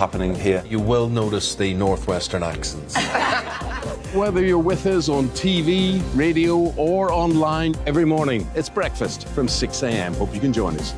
happening here. You will notice the northwestern accents. Whether you're with us on TV, radio or online, every morning it's breakfast from 6 a.m. Hope you can join us.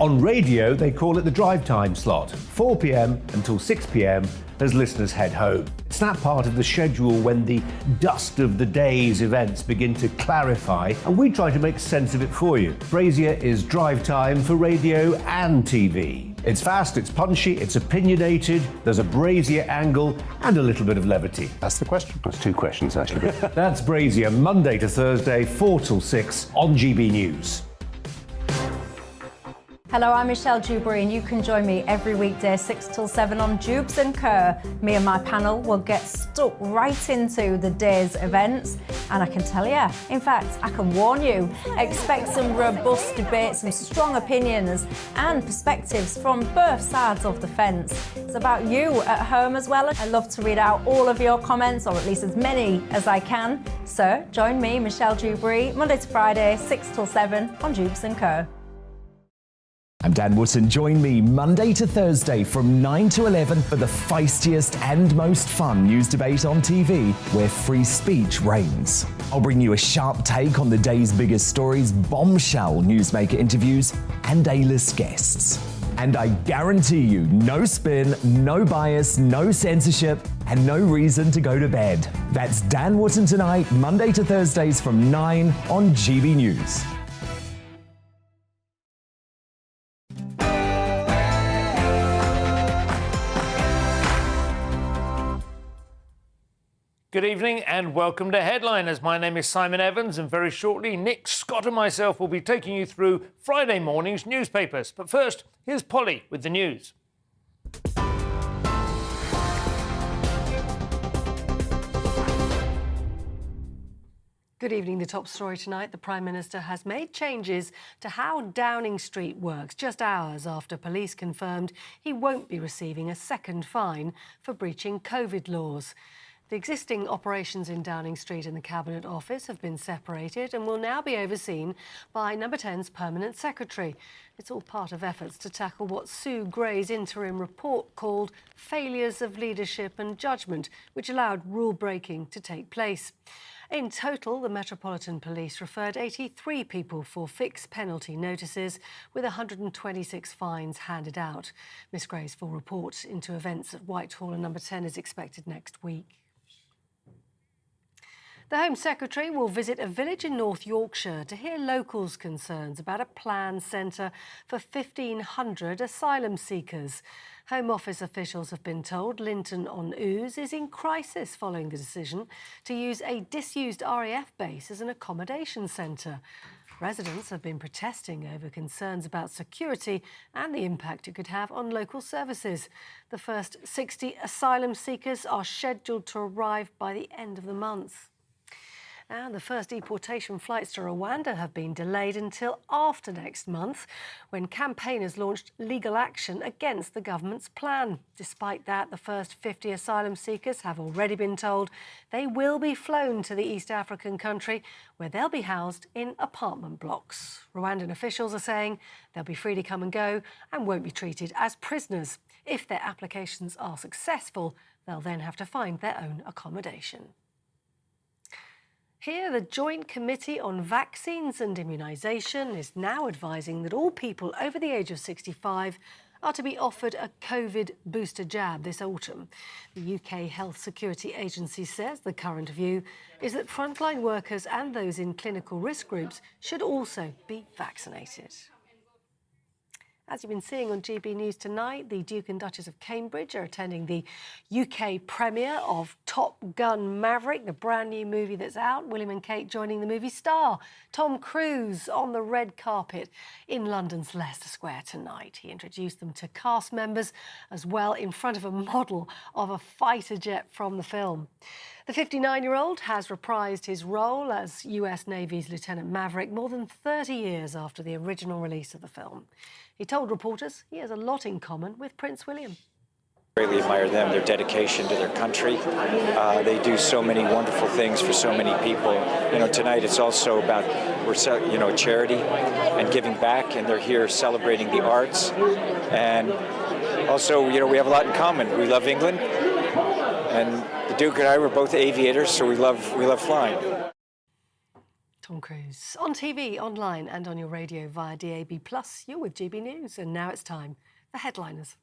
On radio, they call it the drive time slot, 4 p.m. until 6 p.m. as listeners head home. It's that part of the schedule when the dust of the day's events begin to clarify, and we try to make sense of it for you. Brazier is drive time for radio and TV. It's fast, it's punchy, it's opinionated, there's a Brazier angle and a little bit of levity. That's the question. That's two questions, actually. That's Brazier, Monday to Thursday, 4 till 6 on GB News. Hello, I'm Michelle Dewberry and you can join me every weekday 6 till 7 on Jubes and Kerr. Me and my panel will get stuck right into the day's events, and I can tell you, in fact, I can warn you, expect some robust debates, some strong opinions and perspectives from both sides of the fence. It's about you at home as well. I love to read out all of your comments, or at least as many as I can. So join me, Michelle Dewberry, Monday to Friday, 6 till 7 on Jubes and Kerr. I'm Dan Wootton. Join me Monday to Thursday from 9 to 11 for the feistiest and most fun news debate on TV, where free speech reigns. I'll bring you a sharp take on the day's biggest stories, bombshell newsmaker interviews, and A-list guests. And I guarantee you, no spin, no bias, no censorship, and no reason to go to bed. That's Dan Wootton tonight, Monday to Thursdays from 9 on GB News. Good evening and welcome to Headliners. My name is Simon Evans, and very shortly Nick, Scott and myself will be taking you through Friday morning's newspapers. But first, here's Polly with the news. Good evening. The top story tonight, the Prime Minister has made changes to how Downing Street works, just hours after police confirmed he won't be receiving a second fine for breaching COVID laws. The existing operations in Downing Street and the Cabinet Office have been separated and will now be overseen by Number 10's Permanent Secretary. It's all part of efforts to tackle what Sue Gray's interim report called failures of leadership and judgment, which allowed rule-breaking to take place. In total, the Metropolitan Police referred 83 people for fixed penalty notices, with 126 fines handed out. Miss Gray's full report into events at Whitehall and Number 10 is expected next week. The Home Secretary will visit a village in North Yorkshire to hear locals' concerns about a planned centre for 1,500 asylum seekers. Home Office officials have been told Linton-on-Ouse is in crisis following the decision to use a disused RAF base as an accommodation centre. Residents have been protesting over concerns about security and the impact it could have on local services. The first 60 asylum seekers are scheduled to arrive by the end of the month. And the first deportation flights to Rwanda have been delayed until after next month, when campaigners launched legal action against the government's plan. Despite that, the first 50 asylum seekers have already been told they will be flown to the East African country, where they'll be housed in apartment blocks. Rwandan officials are saying they'll be free to come and go and won't be treated as prisoners. If their applications are successful, they'll then have to find their own accommodation. Here, the Joint Committee on Vaccines and Immunisation is now advising that all people over the age of 65 are to be offered a COVID booster jab this autumn. The UK Health Security Agency says the current view is that frontline workers and those in clinical risk groups should also be vaccinated. As you've been seeing on GB News tonight, the Duke and Duchess of Cambridge are attending the UK premiere of Top Gun Maverick, the brand new movie that's out. William and Kate joining the movie star Tom Cruise on the red carpet in London's Leicester Square tonight. He introduced them to cast members as well in front of a model of a fighter jet from the film. The 59-year-old has reprised his role as US Navy's Lieutenant Maverick more than 30 years after the original release of the film. He told reporters he has a lot in common with Prince William. Greatly admire them, their dedication to their country. They do so many wonderful things for so many people. You know, tonight it's also about, charity and giving back, and they're here celebrating the arts. And also, we have a lot in common. We love England, and the Duke and I were both aviators, so we love flying. Tom Cruise. On TV, online and on your radio via DAB+, you're with GB News. And now it's time for Headliners.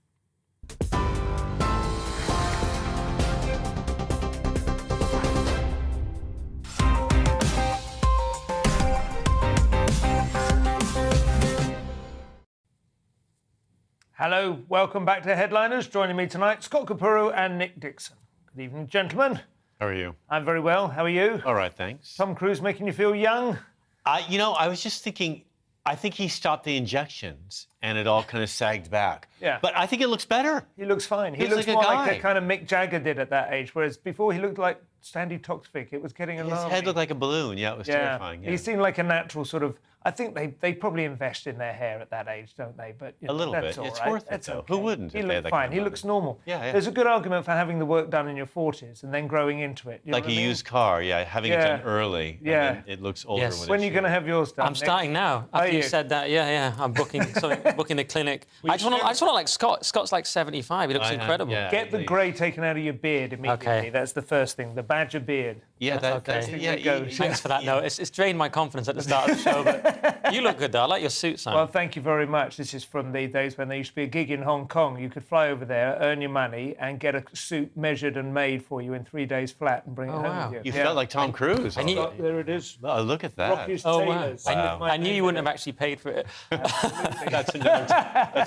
Hello, welcome back to Headliners. Joining me tonight, Scott Capurro and Nick Dixon. Good evening, gentlemen. How are you? I'm very well. How are you? All right, thanks. Tom Cruise making you feel young? I was just thinking, I think he stopped the injections and it all kind of sagged back. Yeah. But I think it looks better. He looks fine. He looks looks like a more guy. like a kind of Mick Jagger did at that age, whereas before he looked like Sandy Toksvig. It was getting alarming. His head looked like a balloon. Yeah, it was terrifying. Yeah. He seemed like a natural sort of... I think they probably invest in their hair at that age, don't they? But A little that's bit. all It's right. worth it, That's though. okay. Who wouldn't He if they had looked that fine. kind of He money? looks normal. Yeah. There's a good argument for having the work done in your 40s and then growing into it. You know Like what a I mean? used car, having it done early. Yeah. And then it looks older Yes. When are it's you going to have yours done? I'm starting now. Are After you you? said that, yeah. I'm booking something, booking the clinic. I just want to like Scott. Scott's like 75. He looks incredible. yeah. Get the grey taken out of your beard immediately. Okay. That's the first thing. The badger beard. Yeah, that's okay. yeah. goes. Thanks for that. No, it's drained my confidence at the start of the show, but you look good, though. I like your suit, Simon. Well, thank you very much. This is from the days when there used to be a gig in Hong Kong. You could fly over there, earn your money, and get a suit measured and made for you in 3 days flat and bring it home wow. with you. You felt like Tom Cruise. I knew- already. There it is. Oh, look at that. Rocky's Oh, wow. Tailors. I knew you wouldn't have actually paid for it. That's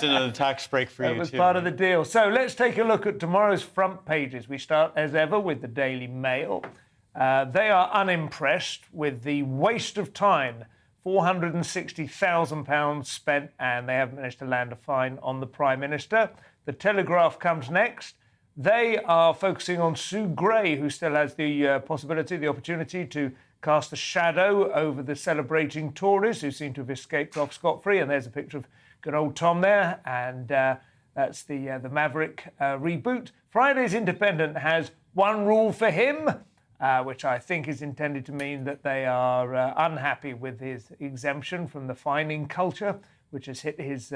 another tax break for That you, was too. part of the deal. So let's take a look at tomorrow's front pages. We start, as ever, with the Daily Mail. They are unimpressed with the waste of time. £460,000 spent, and they haven't managed to land a fine on the Prime Minister. The Telegraph comes next. They are focusing on Sue Gray, who still has the possibility, the opportunity to cast a shadow over the celebrating Tories who seem to have escaped off scot-free. And there's a picture of good old Tom there, and that's the Maverick reboot. Friday's Independent has one rule for him, which I think is intended to mean that they are unhappy with his exemption from the fining culture, which has hit his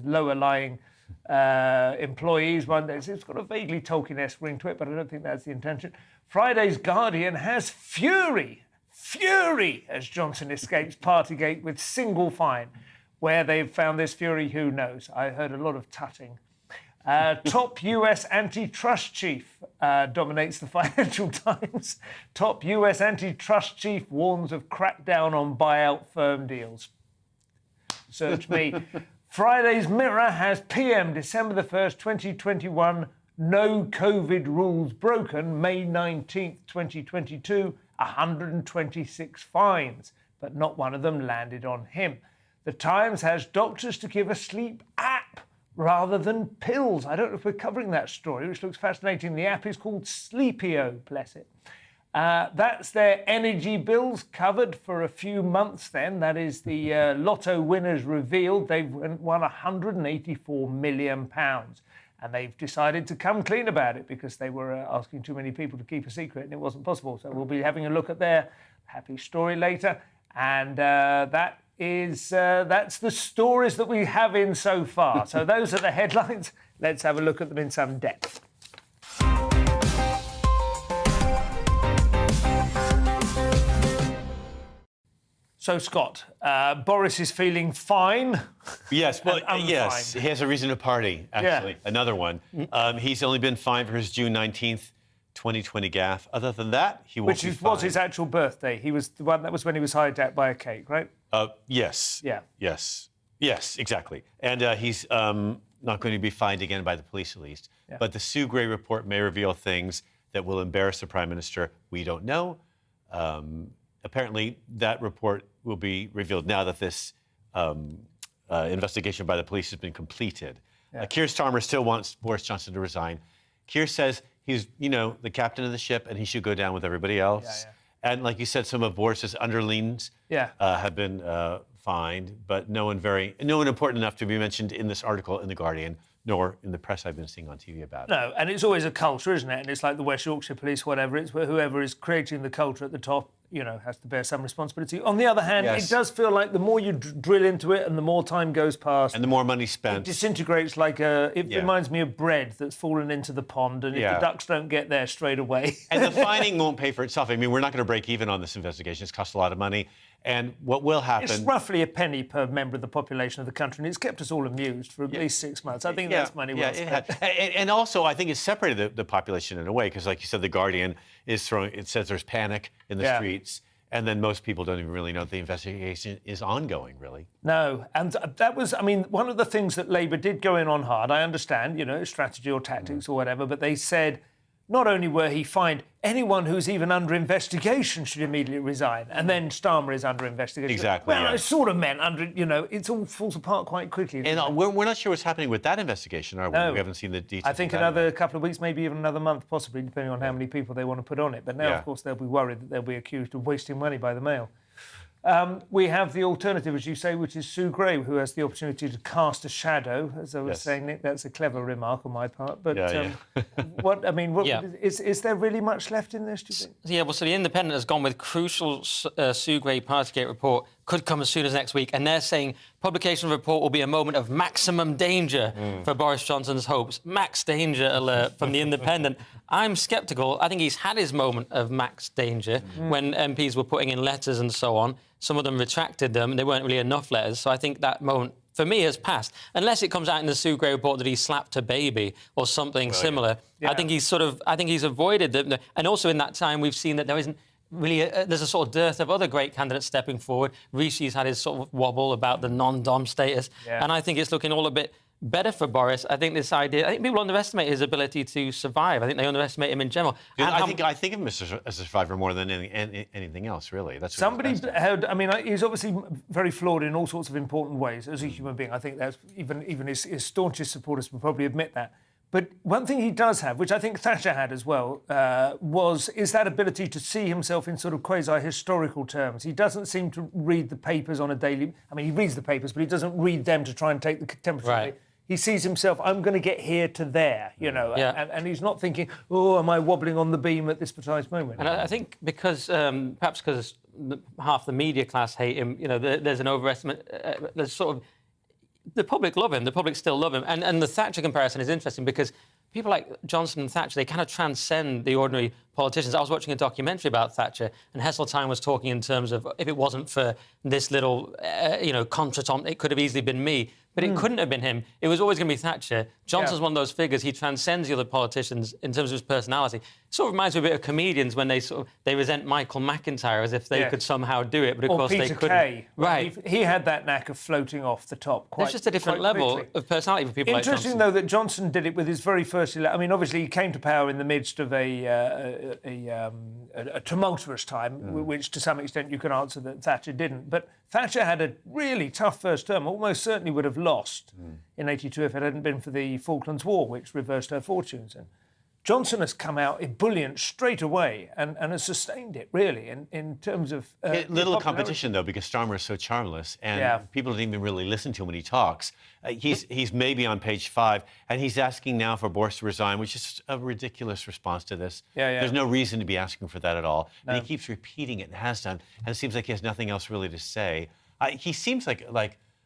lower-lying employees. It's got a vaguely Tolkien-esque ring to it, but I don't think that's the intention. Friday's Guardian has fury as Johnson escapes Partygate with single fine. Where they've found this fury, who knows? I heard a lot of tutting. Top US antitrust chief dominates the Financial Times. Top US antitrust chief warns of crackdown on buyout firm deals. Search me. Friday's Mirror has PM December the 1st, 2021. No COVID rules broken. May 19th, 2022. 126 fines, but not one of them landed on him. The Times has doctors to give a sleep app rather than pills. I don't know if we're covering that story, which looks fascinating. The app is called Sleepio, bless it. That's their energy bills covered for a few months then. That is the lotto winners revealed. They've won £184 million. And they've decided to come clean about it because they were asking too many people to keep a secret and it wasn't possible. So we'll be having a look at their happy story later. And that's the stories that we have in so far. So those are the headlines. Let's have a look at them in some depth. So, Scott, Boris is feeling fine. Yes, well, And yes, unfined. he has a reason to party, actually. Yeah. Another one. He's only been fined for his June 19th, 2020 gaffe. Other than that, he won't Which be was fined. his actual birthday. He was the one, that was when he was hijacked by a cake, right? Yes. Yeah. Yes, exactly. And he's not going to be fined again by the police, at least. Yeah. But the Sue Gray report may reveal things that will embarrass the Prime Minister. We don't know. Apparently, that report will be revealed now that this investigation by the police has been completed. Yeah. Keir Starmer still wants Boris Johnson to resign. Keir says he's, the captain of the ship and he should go down with everybody else. Yeah. And like you said, some of Boris's underlings Yeah. have been fined, but no one important enough to be mentioned in this article in The Guardian, nor in the press I've been seeing on TV about it. No, and it's always a culture, isn't it? And it's like the West Yorkshire Police, whatever. It's where whoever is creating the culture at the top, has to bear some responsibility. On the other hand, It does feel like the more you drill into it and the more time goes past... And the more money spent... It disintegrates like It reminds me of bread that's fallen into the pond, and if the ducks don't get there straight away... And the fining won't pay for itself. I mean, we're not going to break even on this investigation. It's cost a lot of money. And what will happen... It's roughly a penny per member of the population of the country, and it's kept us all amused for at least 6 months. I think that's money well spent. And also, I think it's separated the population in a way, because, like you said, The Guardian it says there's panic in the streets, and then most people don't even really know the investigation is ongoing, really. No, and that was, one of the things that Labour did go in on hard. I understand, strategy or tactics or whatever, but they said not only were he fined, anyone who's even under investigation should immediately resign. And then Starmer is under investigation. Exactly. Well, I sort of meant it all falls apart quite quickly. And we're not sure what's happening with that investigation, are we? No. We haven't seen the details. I think another couple of weeks, maybe even another month, possibly, depending on how many people they want to put on it. But now, of course, they'll be worried that they'll be accused of wasting money by the Mail. We have the alternative, as you say, which is Sue Gray, who has the opportunity to cast a shadow. As I was saying, Nick, that's a clever remark on my part. But is there really much left in this, do you think? Yeah, well, so The Independent has gone with crucial Sue Gray Partygate report could come as soon as next week, and they're saying publication of the report will be a moment of maximum danger for Boris Johnson's hopes. Max danger alert from The Independent. I'm sceptical. I think he's had his moment of max danger when MPs were putting in letters and so on. Some of them retracted them, and there weren't really enough letters. So I think that moment, for me, has passed. Unless it comes out in the Sue Gray report that he slapped a baby or something similar. Yeah. I think he's avoided them. And also in that time, we've seen that there isn't really there's a sort of dearth of other great candidates stepping forward. Rishi's had his sort of wobble about the non-dom status. Yeah. And I think it's looking all a bit better for Boris. I think people underestimate his ability to survive. I think they underestimate him in general. I think of him as a survivor more than anything else, really. That's somebody he's obviously very flawed in all sorts of important ways as a human being. I think that's even his staunchest supporters will probably admit that. But one thing he does have, which I think Thatcher had as well, is that ability to see himself in sort of quasi-historical terms. He doesn't seem to read the papers on a daily... he reads the papers, but he doesn't read them to try and take the temperature. Right. He sees himself, I'm going to get here to there, and he's not thinking, am I wobbling on the beam at this precise moment? And I think perhaps because half the media class hate him, there's an overestimate, there's sort of... The public love him. The public still love him. And the Thatcher comparison is interesting because people like Johnson and Thatcher, they kind of transcend the ordinary politicians. I was watching a documentary about Thatcher, and Heseltine was talking in terms of if it wasn't for this little, contretemps, it could have easily been me. But it couldn't have been him. It was always going to be Thatcher. Johnson's one of those figures. He transcends the other politicians in terms of his personality. Sort of reminds me a bit of comedians when they resent Michael McIntyre as if they could somehow do it, but of course Peter they couldn't. Kay. Right. He had that knack of floating off the top quite. There's just a different level of personality for people like Johnson. Interesting, though, that Johnson did it with his very first election. Obviously, he came to power in the midst of a tumultuous time, which to some extent you can answer that Thatcher didn't. But Thatcher had a really tough first term, almost certainly would have lost in 82 if it hadn't been for the Falklands War, which reversed her fortunes. And Johnson has come out ebullient straight away and has sustained it, really, in terms of... little competition, though, because Starmer is so charmless, and people don't even really listen to him when he talks. He's maybe on page 5, and he's asking now for Boris to resign, which is a ridiculous response to this. There's no reason to be asking for that at all. No. And he keeps repeating it and has done, and it seems like he has nothing else really to say. He seems like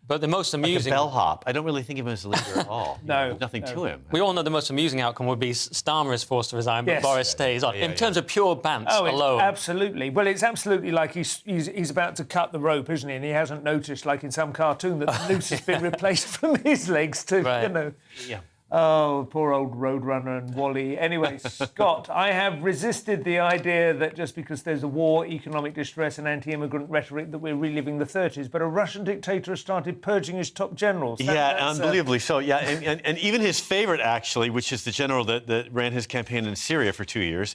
But the most amusing... Like a bellhop. I don't really think of him as a leader at all. There's nothing to him. We all know the most amusing outcome would be Starmer is forced to resign, but Boris stays on. In terms of pure bants alone. Absolutely. Well, it's absolutely like he's about to cut the rope, isn't he? And he hasn't noticed, like in some cartoon, that the noose has been replaced from his legs to, Yeah. Oh, poor old Roadrunner and Wally. Anyway, Scott, I have resisted the idea that just because there's a war, economic distress and anti-immigrant rhetoric that we're reliving the 30s, but a Russian dictator has started purging his top generals. Unbelievably so. Yeah, and even his favourite, actually, which is the general that ran his campaign in Syria for 2 years,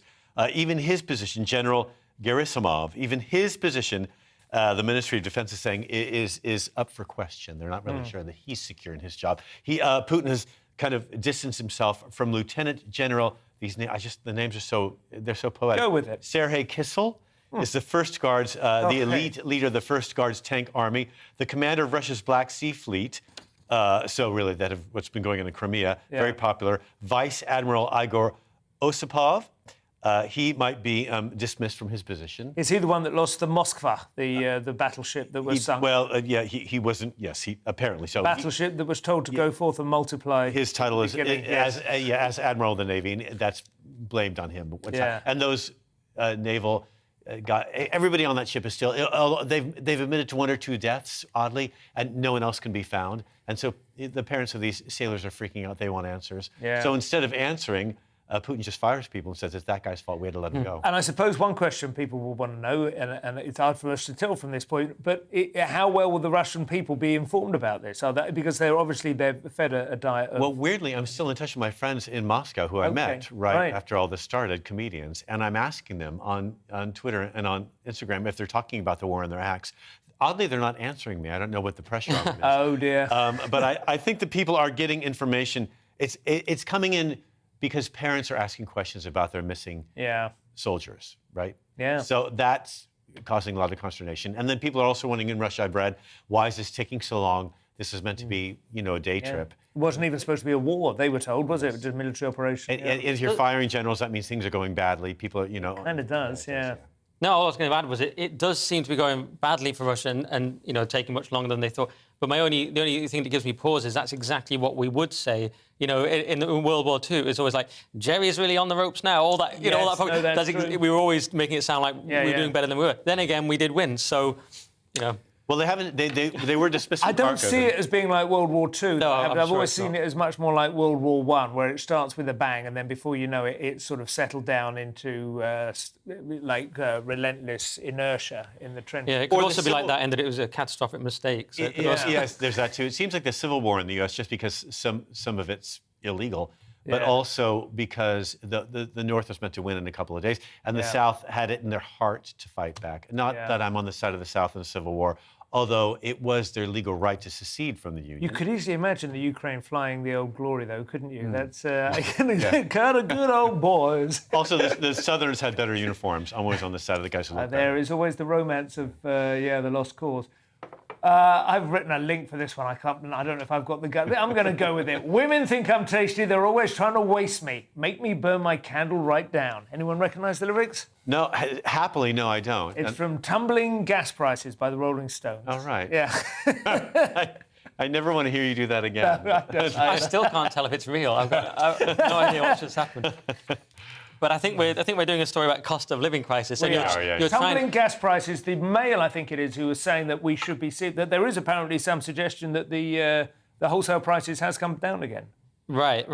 even his position, General Gerasimov, even his position, the Ministry of Defense is saying is up for question. They're not really sure that he's secure in his job. Putin has kind of distanced himself from Lieutenant General. The names are so poetic. Go with it. Sergei Kissel. is the First Guards, the elite leader of the First Guards tank army, the commander of Russia's Black Sea Fleet. So really, what's been going on in Crimea, very popular. Vice Admiral Igor Osipov. He might be dismissed from his position. Is he the one that lost the Moskva, the battleship that was sunk? Well, he wasn't. Yes, he apparently so. Battleship that was told to go forth and multiply. His title is as Admiral of the Navy, and that's blamed on him. And those naval everybody on that ship is still. They've admitted to 1 or 2 deaths, oddly, and no one else can be found. And so the parents of these sailors are freaking out. They want answers. Yeah. So instead of answering, Putin just fires people and says it's that guy's fault. We had to let him go. And I suppose one question people will want to know, and it's hard for us to tell from this point, but how well will the Russian people be informed about this? Because they're fed a diet of... Well, weirdly, I'm still in touch with my friends in Moscow who I met right after all this started, comedians, and I'm asking them on Twitter and on Instagram if they're talking about the war in their acts. Oddly, they're not answering me. I don't know what the pressure on them is. Oh, dear. But I think that people are getting information. It's coming in because parents are asking questions about their missing soldiers, right? Yeah. So that's causing a lot of consternation. And then people are also wondering, in Russia, I've read, why is this taking so long? This is meant to be, a day trip. It wasn't even supposed to be a war, they were told, was it? It was just a military operation. And if you're firing generals, that means things are going badly. People are, Kind of does, yeah. No, all I was going to add was it does seem to be going badly for Russia and taking much longer than they thought. But the only thing that gives me pause is that's exactly what we would say. In World War II, it's always like, Jerry's really on the ropes now. All that, all that. We were always making it sound like we were doing better than we were. Then again, we did win. So, Well, they haven't. They were dismissing. I don't see it as being like World War II. No, I've always seen it as much more like World War I, where it starts with a bang, and then before you know it, it's sort of settled down into relentless inertia in the trenches. Yeah, it could also be like that, and that it was a catastrophic mistake. So Yes, there's that too. It seems like the Civil War in the U.S. just because some of it's illegal. But also because the North was meant to win in a couple of days, and the South had it in their heart to fight back. Not that I'm on the side of the South in the Civil War, although it was their legal right to secede from the Union. You could easily imagine the Ukraine flying the Old Glory, though, couldn't you? That's kind of good old boys. Also, the Southerners had better uniforms. I'm always on the side of the guys who look there is always the romance of the lost cause. I've written a link for this one. I don't know if I've got the gut. I'm going to go with it. Women think I'm tasty. They're always trying to waste me. Make me burn my candle right down. Anyone recognise the lyrics? No, happily, no, I don't. It's from Tumbling Gas Prices by the Rolling Stones. All right. Yeah. I never want to hear you do that again. I still can't tell if it's real. I've no idea what just happened. But I think we're doing a story about cost of living crisis. Tumbling gas prices. The Mail, I think it is, who was saying that we should be that there is apparently some suggestion that the wholesale prices has come down again. Right.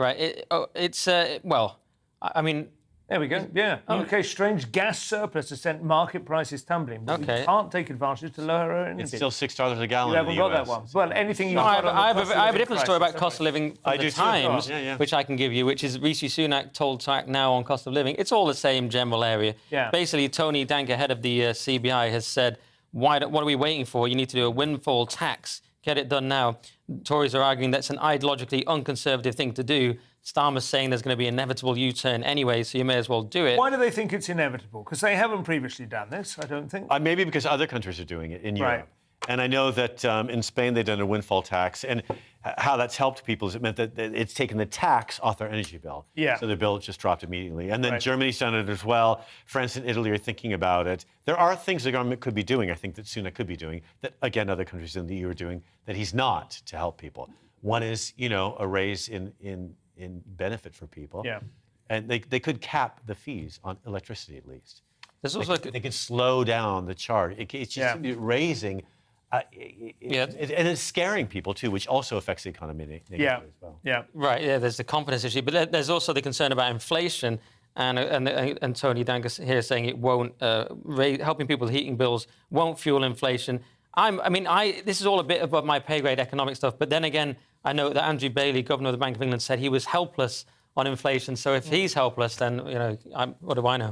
There we go. Yeah. UK's strange gas surplus has sent market prices tumbling. But we can't take advantage to lower our energy. It's still $6 a gallon. You haven't got that one. Well, anything you've got. I have a different story about cost of living from the Times, which I can give you, which is Rishi Sunak told to act now on cost of living. It's all the same general area. Yeah. Basically, Tony Danker, head of the CBI, has said, what are we waiting for? You need to do a windfall tax. Get it done now. Tories are arguing that's an ideologically unconservative thing to do. Starmer's saying there's going to be an inevitable U-turn anyway, so you may as well do it. Why do they think it's inevitable? Because they haven't previously done this, I don't think. Maybe because other countries are doing it in Europe. And I know that in Spain they've done a windfall tax. And how that's helped people is it meant that it's taken the tax off their energy bill. Yeah. So their bill just dropped immediately. And then Germany's done it as well. France and Italy are thinking about it. There are things the government could be doing, I think, that Sunak could be doing, that, again, other countries in the EU are doing, that he's not to help people. One is, a raise in benefit for people. Yeah. And they could cap the fees on electricity at least. There's also they could slow down the charge. It's just raising, and it's scaring people too, which also affects the economy negatively as well. Yeah. Right, there's the confidence issue, but there's also the concern about inflation. And Tony Danker here saying it won't, helping people with heating bills won't fuel inflation. This is all a bit above my pay grade economic stuff, but then again, I know that Andrew Bailey, governor of the Bank of England, said he was helpless on inflation. So if he's helpless, then, what do I know?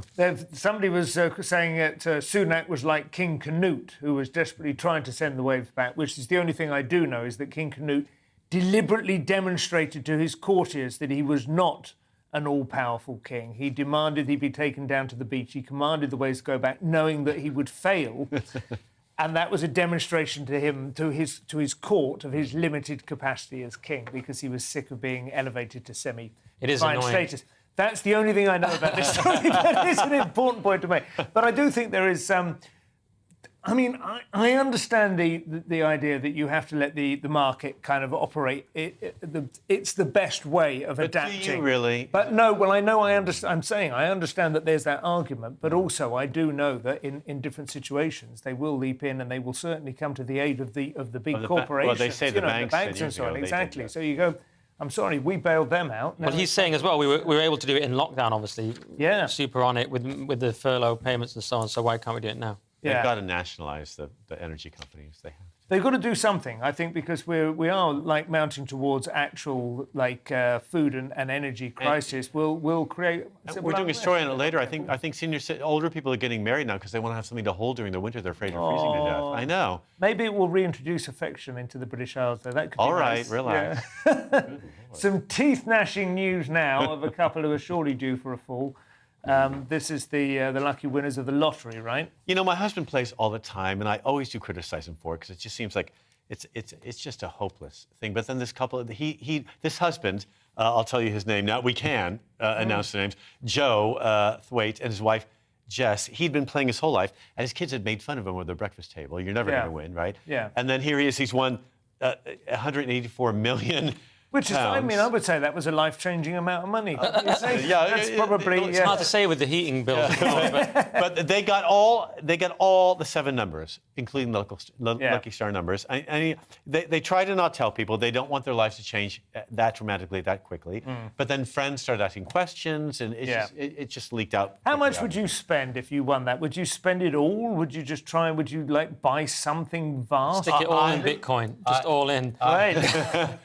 Somebody was saying that Sunak was like King Canute, who was desperately trying to send the waves back, which is the only thing I do know is that King Canute deliberately demonstrated to his courtiers that he was not an all-powerful king. He demanded he be taken down to the beach. He commanded the waves to go back, knowing that he would fail. And that was a demonstration to him, to his court, of his limited capacity as king, because he was sick of being elevated to semi-divine status. That's the only thing I know about this story. That is an important point to make. But I do think there is I mean, I understand the idea that you have to let the market kind of operate. It's the best way of adapting. Do you really? But no, well, I understand. I'm saying I understand that there's that argument, but also I do know that in different situations they will leap in and they will certainly come to the aid of the big corporations. Well, they say the banks and so on. Exactly. So you go, I'm sorry, we bailed them out. Well, he's saying as well, we were able to do it in lockdown, obviously. Yeah. Super on it with the furlough payments and so on. So why can't we do it now? They've got to nationalise the energy companies. They have. They've got to do something, I think, because we are like mounting towards actual food and energy crisis. We'll create. We're doing a story on it later. I think older people are getting married now because they want to have something to hold during the winter. They're afraid of freezing to death. I know. Maybe it will reintroduce affection into the British Isles, though. That could be all right, nice. relax. Yeah. Some teeth-gnashing news now of a couple who are surely due for a fall. This is the lucky winners of the lottery, right? You know, my husband plays all the time, and I always do criticize him for it because it just seems like it's just a hopeless thing. But then this couple, this husband, I'll tell you his name now. We can announce the names. Joe Thwaite and his wife Jess. He'd been playing his whole life, and his kids had made fun of him with their breakfast table. You're never going to win, right? Yeah. And then here he is. He's won 184 million. Which is, I mean, I would say that was a life-changing amount of money. That's probably. It's hard to say with the heating bill. But they got all the 7 numbers, including the Lucky Star numbers. They try to not tell people. They don't want their lives to change that dramatically, that quickly. But then friends started asking questions, and it just leaked out. How much would you spend if you won that? Would you spend it all? Would you just try? Would you buy something vast? Stick it all in Bitcoin, just all in. Right.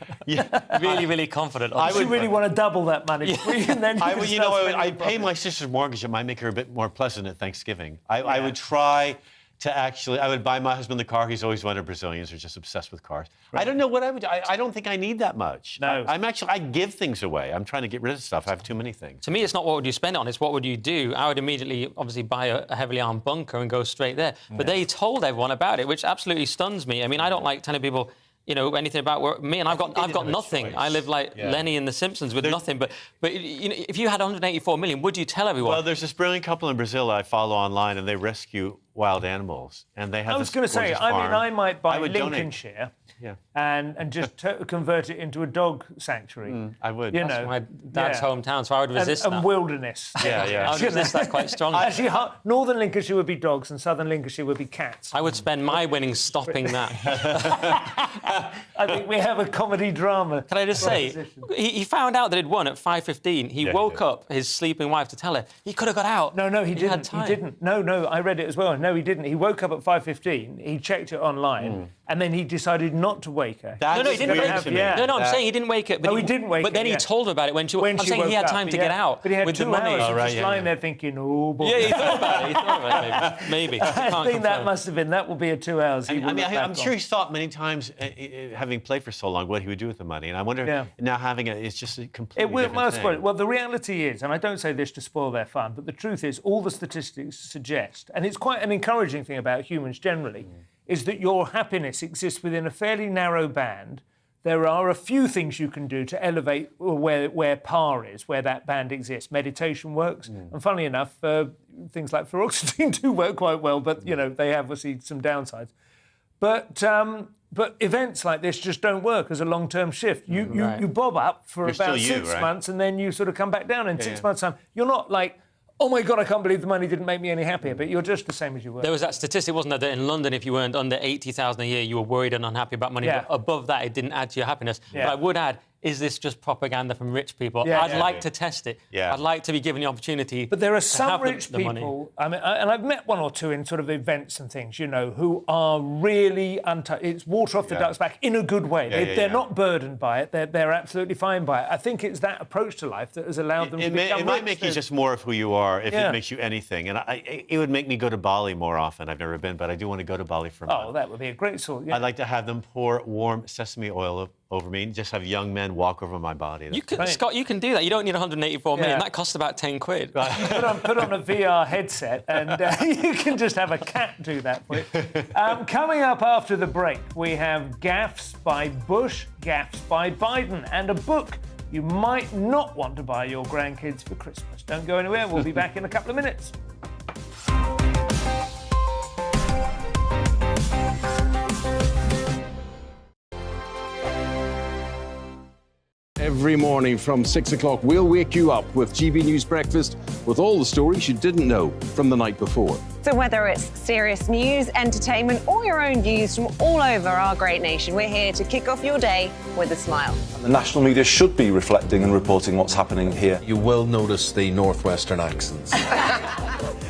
Really, really confident. I would really want to double that money. And then I'd pay my sister's mortgage. It might make her a bit more pleasant at Thanksgiving. I would try to I would buy my husband the car. He's always wanted. Brazilians are just obsessed with cars. Right. I don't know what I would do. I don't think I need that much. No. I give things away. I'm trying to get rid of stuff. I have too many things. To me, it's not what would you spend it on, it's what would you do. I would immediately, obviously, buy a heavily armed bunker and go straight there. But they told everyone about it, which absolutely stuns me. I mean, I don't like telling people, anything about me, and I've got nothing. I live like Lenny in The Simpsons with nothing. But if you had 184 million, would you tell everyone? Well, there's this brilliant couple in Brazil I follow online, and they rescue wild animals, and they have. I was going to say, I might buy Lincolnshire. Donate. And just convert it into a dog sanctuary. I would. That's my dad's hometown, so I would resist that. And wilderness. I would resist that quite strongly. Actually, northern Lincolnshire would be dogs and southern Lincolnshire would be cats. I would spend my winnings stopping that. I think we have a comedy drama. Can I just say, he found out that he'd won at 5:15. He woke up his sleeping wife to tell her he could have got out. No, he didn't. He didn't. No, I read it as well. No, he didn't. He woke up at 5:15. He checked it online, and then he decided not to wake her. No, he didn't wake her. No, I'm saying he didn't wake her. He didn't wake her. But then he told her about it when she woke up. I'm saying he had time to get out. But he had with 2 the money. hours just lying there thinking, oh, boy. Yeah, he thought about it. Maybe. I think that must have been. That will be a 2 hours. I'm sure he's thought many times, having played for so long, what he would do with the money. And I wonder now having it's just a completely different thing. Well, the reality is, and I don't say this to spoil their fun, but the truth is, all the statistics suggest, and it's quite an encouraging thing about humans generally, is that your happiness exists within a fairly narrow band. There are a few things you can do to elevate where par is, where that band exists. Meditation works, and funnily enough, things like fluoxetine do work quite well, but they have obviously some downsides. But events like this just don't work as a long-term shift. You bob up for about 6 months, and then you sort of come back down in 6 months' time. You're not like, oh my God, I can't believe the money didn't make me any happier, but you're just the same as you were. There was that statistic, wasn't there, that in London, if you earned under 80,000 a year, you were worried and unhappy about money. But above that, it didn't add to your happiness. But I would add, is this just propaganda from rich people? I'd like to test it. I'd like to be given the opportunity. But there are some rich the money. people, I mean, and I've met 1 or 2 in sort of events and things, who are really it's water off the duck's back in a good way. They're not burdened by it. They're absolutely fine by it. I think it's that approach to life that has allowed them to become rich. It might make you just more of who you are if it makes you anything. And it would make me go to Bali more often. I've never been, but I do want to go to Bali for a month. Oh, that would be a great sort. I'd like to have them pour warm sesame oil over me and just have young men walk over my body. You can, Scott, you can do that. You don't need 184 million. That costs about 10 quid. Put on a VR headset and you can just have a cat do that for you. Coming up after the break, we have gaffes by Bush, gaffes by Biden, and a book you might not want to buy your grandkids for Christmas. Don't go anywhere. We'll be back in a couple of minutes. Every morning from 6 o'clock, we'll wake you up with GB News Breakfast with all the stories you didn't know from the night before. So whether it's serious news, entertainment, or your own views from all over our great nation, we're here to kick off your day with a smile. The national media should be reflecting and reporting what's happening here. You will notice the northwestern accents.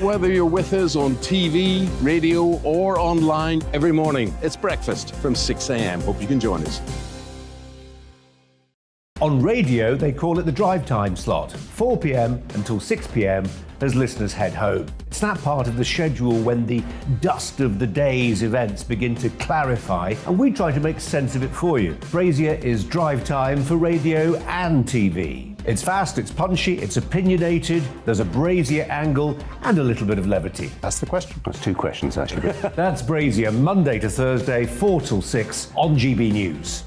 Whether you're with us on TV, radio, or online, every morning, it's breakfast from 6 a.m. Hope you can join us. On radio, they call it the drive time slot, 4 p.m. until 6 p.m. as listeners head home. It's that part of the schedule when the dust of the day's events begin to clarify, and we try to make sense of it for you. Brazier is drive time for radio and TV. It's fast, it's punchy, it's opinionated, there's a Brazier angle, and a little bit of levity. That's the question. That's two questions, actually. That's Brazier, Monday to Thursday, 4 till 6 on GB News.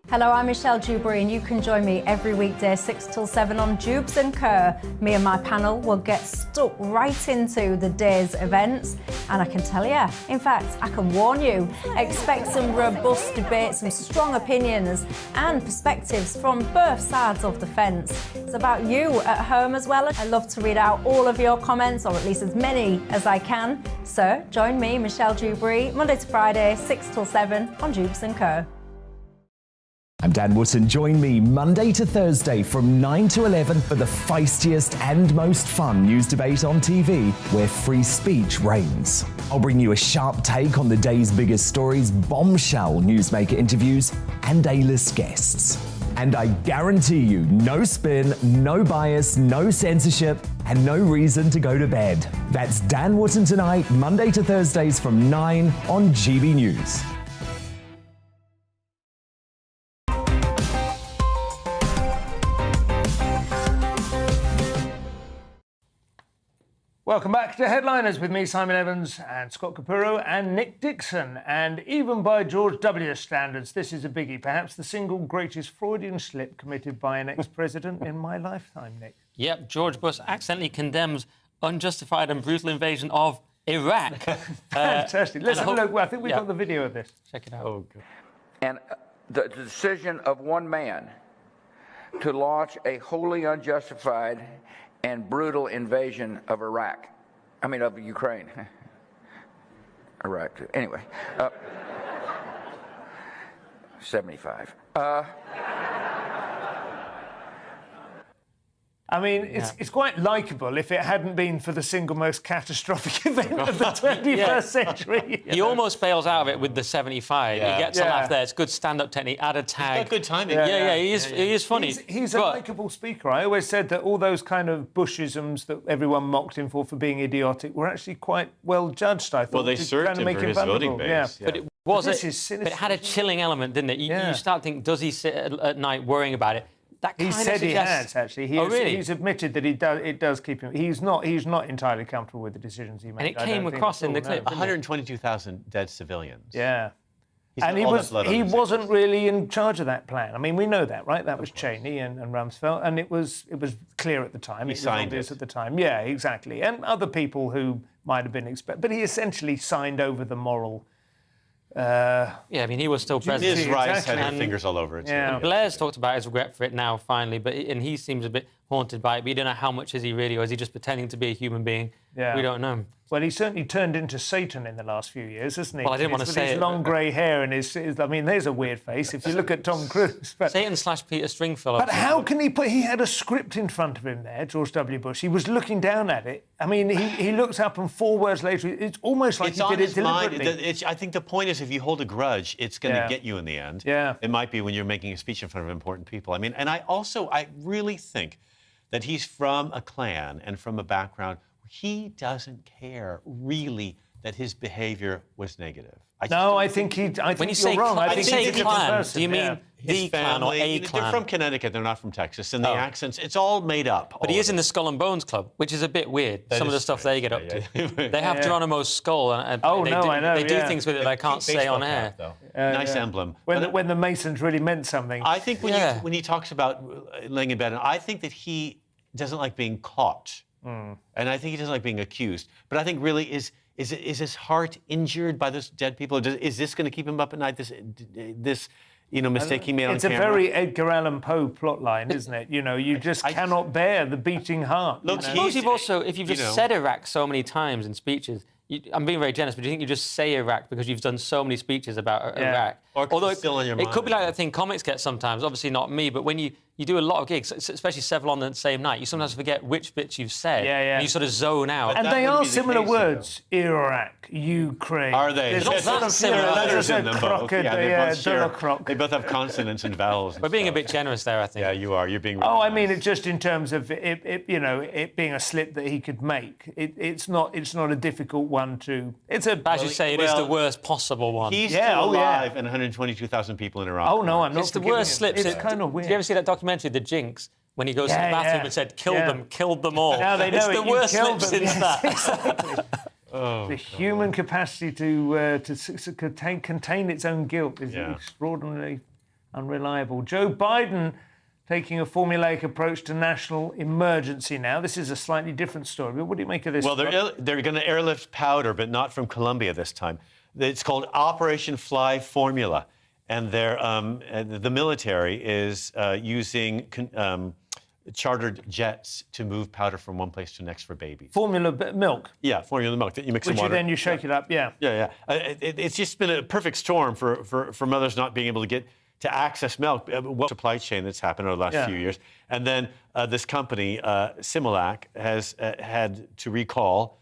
Hello, I'm Michelle Dewberry, and you can join me every weekday 6 till 7 on Jubes and Kerr. Me and my panel will get stuck right into the day's events, and I can tell you, in fact, I can warn you, expect some robust debates, some strong opinions and perspectives from both sides of the fence. It's about you at home as well. I love to read out all of your comments, or at least as many as I can. So join me, Michelle Dewberry, Monday to Friday, 6 till 7 on Jubes and Kerr. I'm Dan Wootton. Join me Monday to Thursday from 9 to 11 for the feistiest and most fun news debate on TV, where free speech reigns. I'll bring you a sharp take on the day's biggest stories, bombshell newsmaker interviews, and A-list guests. And I guarantee you, no spin, no bias, no censorship, and no reason to go to bed. That's Dan Wootton tonight, Monday to Thursdays from 9 on GB News. Welcome back to Headliners with me, Simon Evans, and Scott Capurro and Nick Dixon. And even by George W. standards, this is a biggie, perhaps the single greatest Freudian slip committed by an ex-president in my lifetime, Nick. Yep, George Bush accidentally condemns unjustified and brutal invasion of Iraq. Fantastic. Let's have a look. Well, I think we've got the video of this. Check it out. Oh, good. And the decision of one man to launch a wholly unjustified and brutal invasion of Iraq. I mean, of Ukraine. Iraq, too. Anyway. 75. I mean, it's quite likeable if it hadn't been for the single most catastrophic event of the 21st century. He almost bails out of it with the 75. He gets a laugh there. It's good stand-up technique. Add a tag. He's got good timing. He is funny. He's a likeable speaker. I always said that all those kind of Bushisms that everyone mocked him for being idiotic were actually quite well judged, I thought. Well, they served him for his voting base. But it had a chilling element, didn't it? You start thinking, does he sit at night worrying about it? He said he has, actually. He's admitted that it does keep him. He's not entirely comfortable with the decisions he made. And it came across in the clip. 122,000 dead civilians. Yeah. And he wasn't really in charge of that plan. I mean, we know that, right? That was Cheney and Rumsfeld, and it was clear at the time. He signed it at the time. Yeah, exactly. And other people who might have been but he essentially signed over the moral. I mean, he was still president. Liz Rice had her fingers all over it. Yeah. And Blair's talked about his regret for it now, finally, and he seems a bit haunted by it. But you don't know how much is he really, or is he just pretending to be a human being? Yeah. We don't know. Well, he certainly turned into Satan in the last few years, hasn't he? Well, I didn't want to say his long grey hair and his. I mean, there's a weird face if you look at Tom Cruise. But Satan/Peter Stringfellow. But how can he he had a script in front of him there, George W. Bush. He was looking down at it. I mean, he looked up and 4 words later, it's almost like he did it deliberately. I think the point is, if you hold a grudge, it's going to get you in the end. Yeah. It might be when you're making a speech in front of important people. I mean, and I really think that he's from a clan and from a background where he doesn't care really that his behaviour was negative. I think you're say wrong. I when think you say he's a different clan, person. do you mean his the clan or family, a clan? they're from Connecticut, they're not from Texas, and the accents, it's all made up. But he is in the Skull and Bones Club, which is a bit weird, some of the stuff they get up to. They have Geronimo's skull, and they do things with it that I can't say on air. Nice emblem. When the Masons really meant something. I think when he talks about laying in bed, I think that he doesn't like being caught. And I think he doesn't like being accused. But I think really is his heart injured by those dead people? Is this going to keep him up at night? This mistake he made on camera? It's a very Edgar Allan Poe plotline, isn't it? You just cannot bear the beating heart. Look, suppose if you've just said Iraq so many times in speeches, I'm being very generous, but do you think you just say Iraq because you've done so many speeches about Iraq? Although it's still on your mind. It could be like that thing comics get sometimes, obviously not me, but when you do a lot of gigs, especially several on the same night, you sometimes forget which bits you've said. And you sort of zone out. And they are similar words. Iraq, Ukraine. Are they? There's not that similar letters in them both. They both have consonants and vowels. We're being a bit generous there, I think. Yeah, you are. You're being really I mean, it's just in terms of it being a slip that he could make. It's not a difficult one to... As you say, it is the worst possible one. He's still alive and 122,000 people in Iraq. Oh, no, I'm not. It's the worst slips. It's kind of weird. Did you ever see that documentary, The Jinx, when he goes to the bathroom and said, killed them all? Now they know it's the worst slip since that. Exactly. The human capacity to contain its own guilt is extraordinarily unreliable. Joe Biden taking a formulaic approach to national emergency now. This is a slightly different story, but what do you make of this? Well, they're going to airlift powder, but not from Colombia this time. It's called Operation Fly Formula, and the military is using chartered jets to move powder from one place to the next for babies. Formula milk? Yeah, formula milk that you mix in water. Then you shake it up, yeah. Yeah. It's just been a perfect storm for mothers not being able to access milk. What supply chain that's happened over the last few years. And then this company, Similac, has had to recall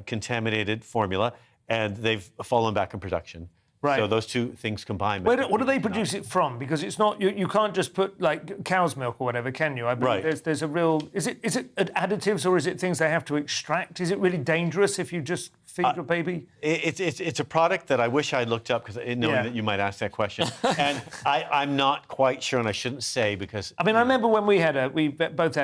contaminated formula, and they've fallen back in production. Right. So those two things combined. What do they produce it from? Because it's not you can't just put like cow's milk or whatever, can you? I believe there's a real. Is it additives or is it things they have to extract? Is it really dangerous if you just feed your baby? It's a product that I wish I'd looked up because knowing that you might ask that question, and I'm not quite sure, and I shouldn't say because. I mean, I remember when both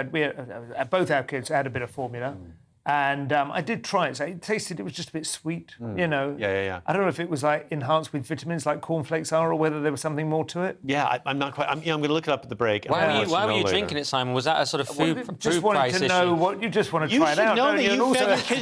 our kids had a bit of formula. And I did try it. So it was just a bit sweet, Yeah. I don't know if it was like enhanced with vitamins like cornflakes are, or whether there was something more to it. Yeah, I'm not quite. I'm going to look it up at the break. Why were you drinking it, Simon? Was that a sort of food price issue? You just want to try it out.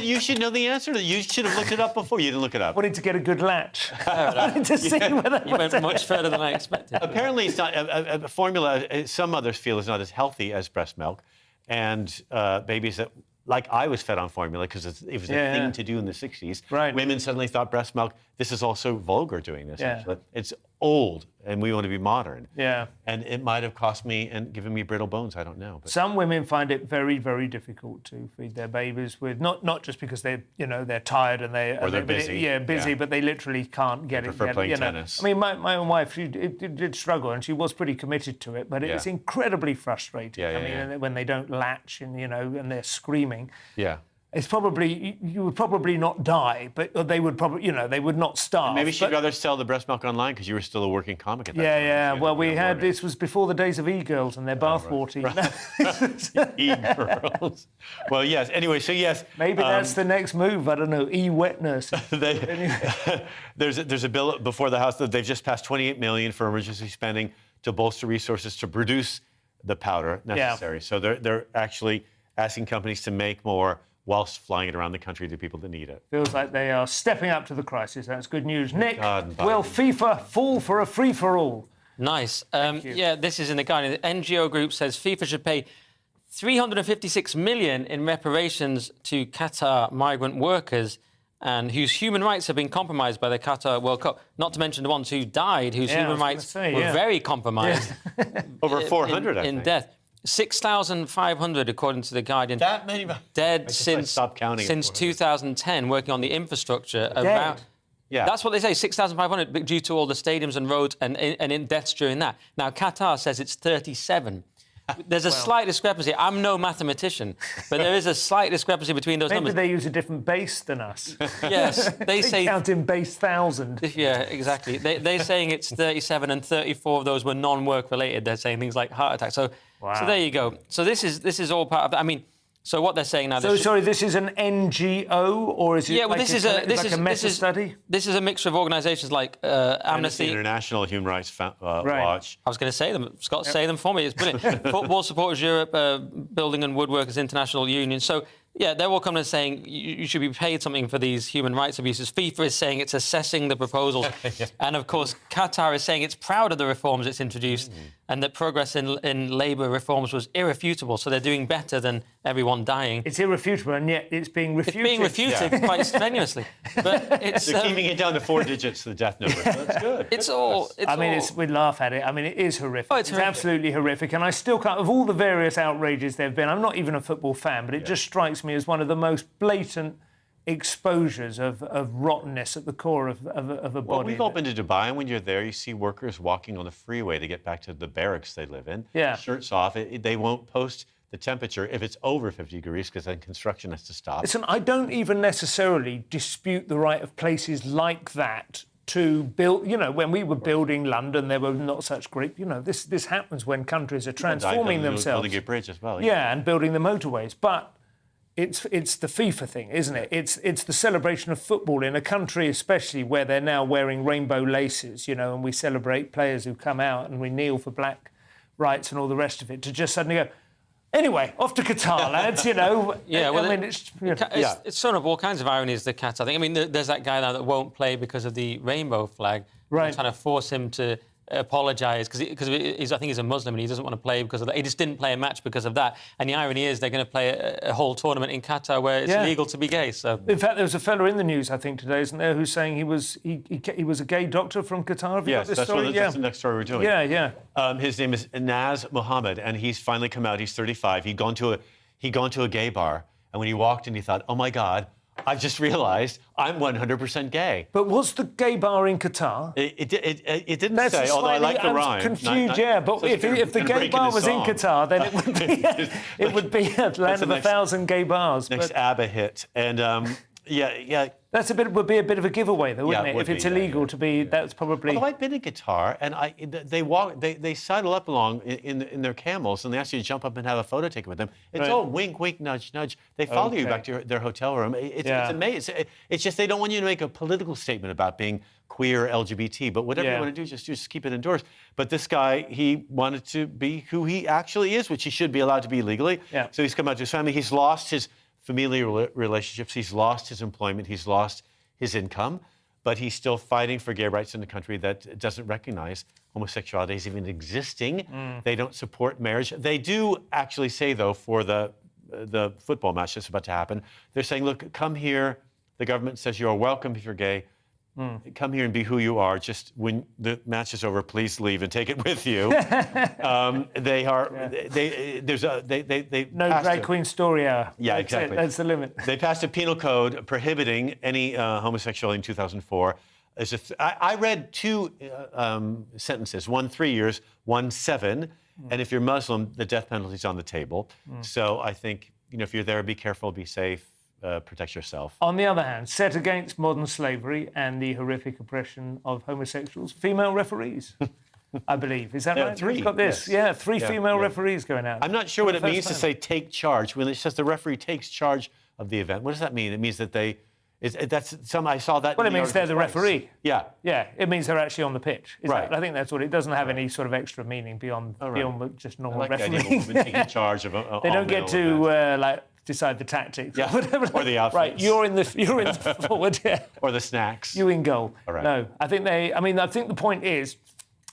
You should know the answer to that. You should have looked it up before. You didn't look it up. Wanted to get a good latch. Wanted to see whether you went much further than I expected. Apparently, it's not a formula. Some mothers feel is not as healthy as breast milk, and babies that. Like I was fed on formula because it was a thing to do in the 60s. Right. Women suddenly thought breast milk, this is also vulgar doing this. Actually. It's old and we want to be modern. Yeah. And it might have cost me and given me brittle bones, I don't know. But. Some women find it very, very difficult to feed their babies with, not just because they're tired and they're busy. But they literally can't get it. Prefer playing tennis. I mean, my own wife, she did struggle and she was pretty committed to it, but it's incredibly frustrating. I mean, when they don't latch and, and they're screaming. Yeah. It's probably, you would probably not die, but they would probably, they would not starve. And maybe she'd rather sell the breast milk online because you were still a working comic at that time. Yeah. Well, this was before the days of e-girls and their bathwater. E-girls. Well, yes. Anyway, so yes. Maybe that's the next move. I don't know. E-wet nurses. There's a bill before the House that they've just passed $28 million for emergency spending to bolster resources to produce the powder necessary. So they're actually asking companies to make more whilst flying it around the country to people that need it. Feels like they are stepping up to the crisis. That's good news. Nick, will FIFA fall for a free-for-all? Nice. This is in The Guardian. The NGO group says FIFA should pay $356 million in reparations to Qatar migrant workers and whose human rights have been compromised by the Qatar World Cup. Not to mention the ones who died, whose human rights were very compromised. Over 400, I think. In death. 6,500, according to The Guardian. That many? Dead since 2010, working on the infrastructure. That's what they say, 6,500 due to all the stadiums and roads and in deaths during that. Now, Qatar says it's 37. There's a slight discrepancy. I'm no mathematician, but there is a slight discrepancy between those numbers. Maybe they use a different base than us. Yes, they say... count in base 1,000. Yeah, exactly. They're saying it's 37 and 34 of those were non-work related. They're saying things like heart attacks. So there you go. So this is all part of... I mean... So what they're saying now... So, sorry, this is an NGO, or is it a meta-study? This is a mixture of organisations like Amnesty... International Human Rights Watch. I was going to say them. Scott, say them for me. It's brilliant. Football Supporters Europe, Building and Woodworkers International Union. So, yeah, they're all coming and saying you should be paid something for these human rights abuses. FIFA is saying it's assessing the proposals. And, of course, Qatar is saying it's proud of the reforms it's introduced and that progress in labour reforms was irrefutable. So they're doing better than everyone dying. It's irrefutable, and yet it's being refuted. It's being refuted quite strenuously. But it's... They're keeping it down to 4 digits, the death number. That's good. We laugh at it. I mean, it is horrific. Oh, it's absolutely horrific. And I still can't... Of all the various outrages there have been, I'm not even a football fan, but it just strikes me as one of the most blatant exposures of rottenness at the core of a body. Well, we've all been to Dubai, and when you're there, you see workers walking on the freeway to get back to the barracks they live in. Yeah. Shirts off. They won't post the temperature if it's over 50 degrees, because then construction has to stop. Listen, I don't even necessarily dispute the right of places like that to build. You know, when we were building London, there were not such great... You know, this happens when countries are transforming themselves. Building a bridge as well. Yeah, and building the motorways. But it's the FIFA thing, isn't it? It's the celebration of football in a country, especially where they're now wearing rainbow laces, you know, and we celebrate players who come out and we kneel for black rights and all the rest of it, to just suddenly go... Anyway, off to Qatar, lads, you know. Yeah, well, it's sort of all kinds of ironies, the Qatar thing. I mean, there's that guy now that won't play because of the rainbow flag. Right. They're trying to force him to apologise, because I think he's a Muslim and he doesn't want to play because of that. He just didn't play a match because of that. And the irony is they're going to play a whole tournament in Qatar where it's illegal to be gay. So, in fact, there was a fella in the news, I think, today, isn't there, who's saying he was a gay doctor from Qatar. Have you got this story? That's the next story we're doing. Yeah. His name is Naz Mohammed, and he's finally come out. He's 35. He'd gone to a gay bar, and when he walked in, he thought, "Oh my God, I've just realised I'm 100% gay." But was the gay bar in Qatar? It didn't say, although I like the rhyme. Confused, but if the gay bar was in Qatar, then it would be a land of 1,000 gay bars. Next ABBA hit, and would be a bit of a giveaway, though, wouldn't it? If it's illegal to be, that's probably. Although I've been in Qatar, and they sidle up along in their camels, and they ask you to jump up and have a photo taken with them. It's all wink, wink, nudge, nudge. They follow you back to their hotel room. It's amazing. It's just they don't want you to make a political statement about being queer, LGBT, but whatever you want to do, just keep it indoors. But this guy, he wanted to be who he actually is, which he should be allowed to be legally. Yeah. So he's come out to his family. He's lost his familial relationships, he's lost his employment, he's lost his income, but he's still fighting for gay rights in a country that doesn't recognize homosexuality as even existing. They don't support marriage. They do actually say, though, for the football match that's about to happen, they're saying, look, come here. The government says you are welcome if you're gay. Come here and be who you are. Just when the match is over, please leave and take it with you. They no drag queen story hour. Yeah, exactly. That's the limit. They passed a penal code prohibiting any homosexuality in 2004. I read 2 sentences, one 3 years, one 7. And if you're Muslim, the death penalty is on the table. So I think, if you're there, be careful, be safe. Protect yourself. On the other hand, set against modern slavery and the horrific oppression of homosexuals, female referees, I believe. Is that right? 3. We've got this. Yes. 3 female referees going out. I'm not sure what it means to say take charge. When it says the referee takes charge of the event, what does that mean? It means that I saw that. Well, it means they're the referee. Yeah. Yeah, it means they're actually on the pitch. Right. I think that's what it doesn't have any sort of extra meaning beyond just normal refereeing. The idea of taking charge of they don't get to decide the tactics or whatever. Or the outfits. Right, you're in the forward, or the snacks. You in goal. All right. No, I think the point is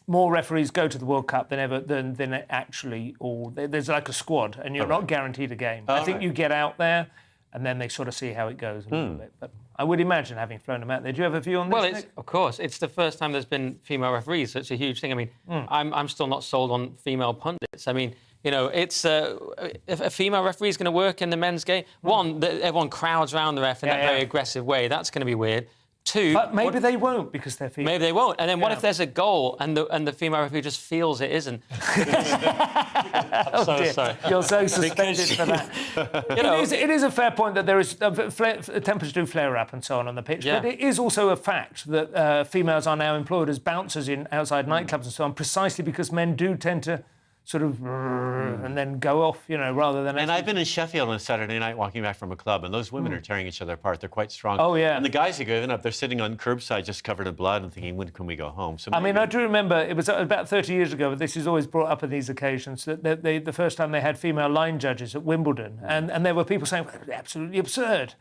more referees go to the World Cup than actually all. There's like a squad, and you're not guaranteed a game. I think you get out there, and then they sort of see how it goes a little bit. But I would imagine having flown them out there. Do you have a view on this? Well, of course. It's the first time there's been female referees, so it's a huge thing. I mean, I'm still not sold on female pundits. I mean, it's if a female referee is going to work in the men's game, one, everyone crowds around the ref in that very aggressive way. That's going to be weird. Two, But maybe they won't because they're female. Maybe they won't. And then what if there's a goal and the female referee just feels it isn't? Sorry. You're so suspended for that. It is a fair point that there is tempers do flare up and so on the pitch. Yeah. But it is also a fact that females are now employed as bouncers in outside nightclubs and so on, precisely because men do tend to sort of and then go off, rather than... And I've been in Sheffield on a Saturday night walking back from a club, and those women are tearing each other apart. They're quite strong. Oh, yeah. And the guys are giving up. They're sitting on curbside just covered in blood and thinking, when can we go home? So I mean, I do remember, it was about 30 years ago, but this is always brought up at these occasions, that the first time they had female line judges at Wimbledon, and there were people saying, well, absolutely absurd.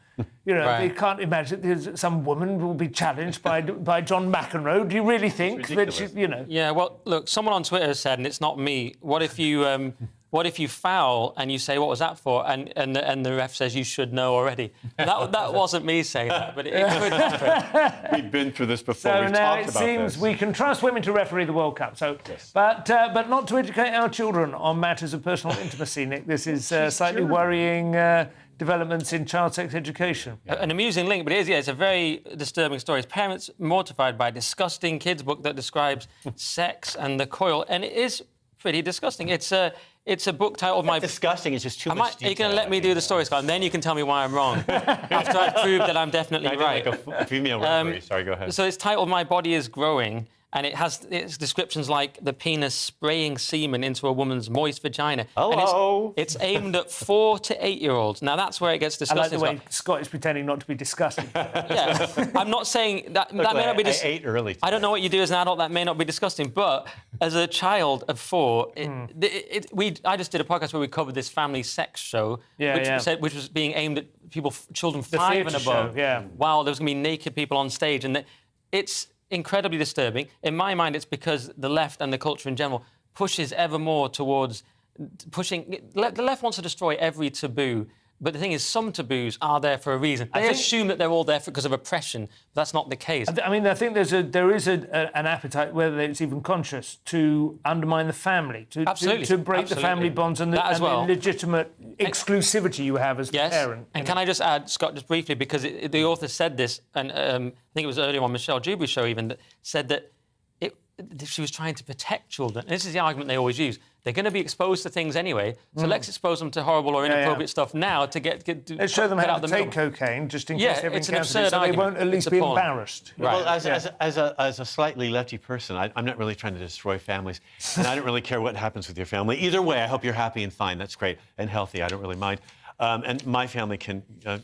They can't imagine there's some woman will be challenged by John McEnroe. Do you really think that she, Yeah, well, look, someone on Twitter said, and it's not me, what if you foul and you say, what was that for? And the ref says, you should know already. That wasn't me saying that, but it could happen. We've been through this before. So We've now talked it about seems this. we can trust women to referee the World Cup. So, yes. but not to educate our children on matters of personal intimacy, Nick. This is slightly worrying developments in child sex education. An amusing link, but it's a very disturbing story. It's parents mortified by a disgusting kids' book that describes sex and the coil, and it is pretty disgusting. It's a book titled Disgusting. It's just too much detail. Are you going to let me do the story, Scott? And then you can tell me why I'm wrong. After I've proved that I'm definitely right. Like a female referee. Sorry, go ahead. So it's titled "My Body Is Growing," and it's descriptions like the penis spraying semen into a woman's moist vagina. Hello. And it's aimed at 4 to 8-year-olds. Now that's where it gets disgusting. I like the way Scott is pretending not to be disgusting. Yeah, I'm not saying that may not be. I ate early today. I don't know what you do as an adult. That may not be disgusting, but as a child of 4, I just did a podcast where we covered this family sex show, which was being aimed at children 5 and above. Wow, there was going to be naked people on stage, and it's incredibly disturbing. In my mind, it's because the left and the culture in general pushes ever more towards pushing... The left wants to destroy every taboo, but the thing is, some taboos are there for a reason. They assume that they're all there because of oppression, but that's not the case. I think there is an appetite, whether it's even conscious, to undermine the family, to break the family bonds and the legitimate exclusivity you have as a parent. And can I just add, Scott, just briefly, because the author said this, and I think it was earlier on Michelle Dewberry's show even, that said that she was trying to protect children. And this is the argument they always use. They're going to be exposed to things anyway, so let's expose them to horrible or inappropriate stuff now to let's show them how to take cocaine, just in case everything counts, so they won't at least be embarrassed. Well, as a slightly lefty person, I'm not really trying to destroy families, and I don't really care what happens with your family. Either way, I hope you're happy and fine. That's great and healthy. I don't really mind. And my family can, go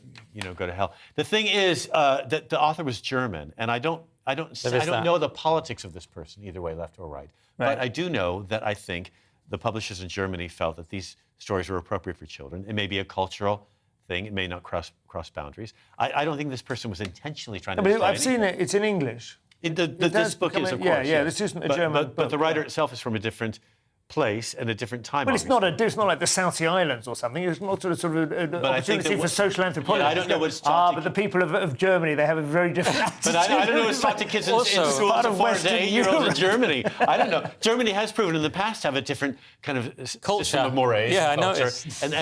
to hell. The thing is that the author was German, and I don't know the politics of this person, either way, left or right. But I do know that I think the publishers in Germany felt that these stories were appropriate for children. It may be a cultural thing. It may not cross boundaries. I don't think this person was intentionally trying to destroy I've seen it. It's in English. This book is, of course. Yeah, this isn't a German book. But the writer itself is from a different place and a different time. Well, it's not like the South Sea Islands or something. It's not sort of an opportunity for social anthropology. Yeah, I don't know what's taught. But the people of Germany, they have a very different attitude. But I don't know what's taught to kids in schools of 4 to 8-year-olds in Germany. I don't know. Germany has proven in the past to have a different kind of system of mores. Yeah, I noticed. And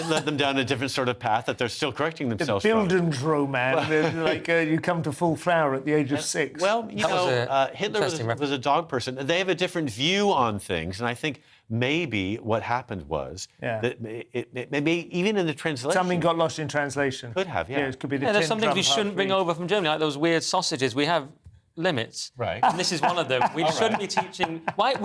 led them down a different sort of path that they're still correcting themselves from. Bildungsroman, like you come to full flower at the age of 6. Well, Hitler was a dog person. They have a different view on things, and I think maybe what happened was that maybe even in the translation... Something got lost in translation. Could have, it could be the there's some things we shouldn't bring over from Germany, like those weird sausages. We have limits. Right. And this is one of them. We shouldn't be teaching...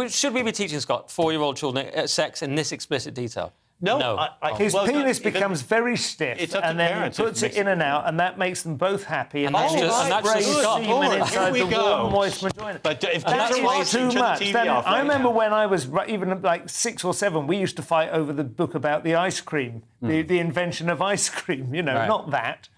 Should we be teaching, Scott, 4-year-old children sex in this explicit detail? No. His penis becomes very stiff, and then he puts it in and out, and that makes them both happy. And that's just semen inside the warm, moist vagina. But if that's too much. I remember when I was even like 6 or 7, we used to fight over the book about the ice cream, the invention of ice cream. Not that.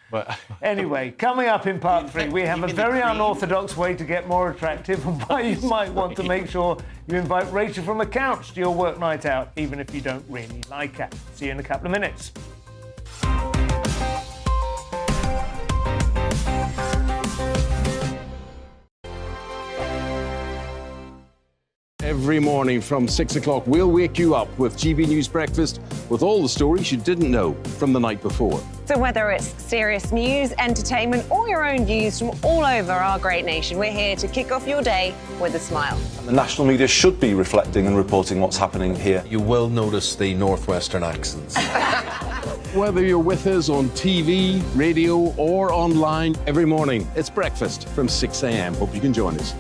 Anyway, coming up in part 3, we have a very unorthodox way to get more attractive and why you might want to make sure you invite Rachel from a couch to your work night out, even if you don't really like her. See you in a couple of minutes. every morning from 6 o'clock. We'll wake you up with GB News Breakfast with all the stories you didn't know from the night before. So whether it's serious news, entertainment, or your own views from all over our great nation, we're here to kick off your day with a smile. The national media should be reflecting and reporting what's happening here. You will notice the northwestern accents. Whether you're with us on TV, radio, or online every morning, it's breakfast from 6 a.m. Hope you can join us.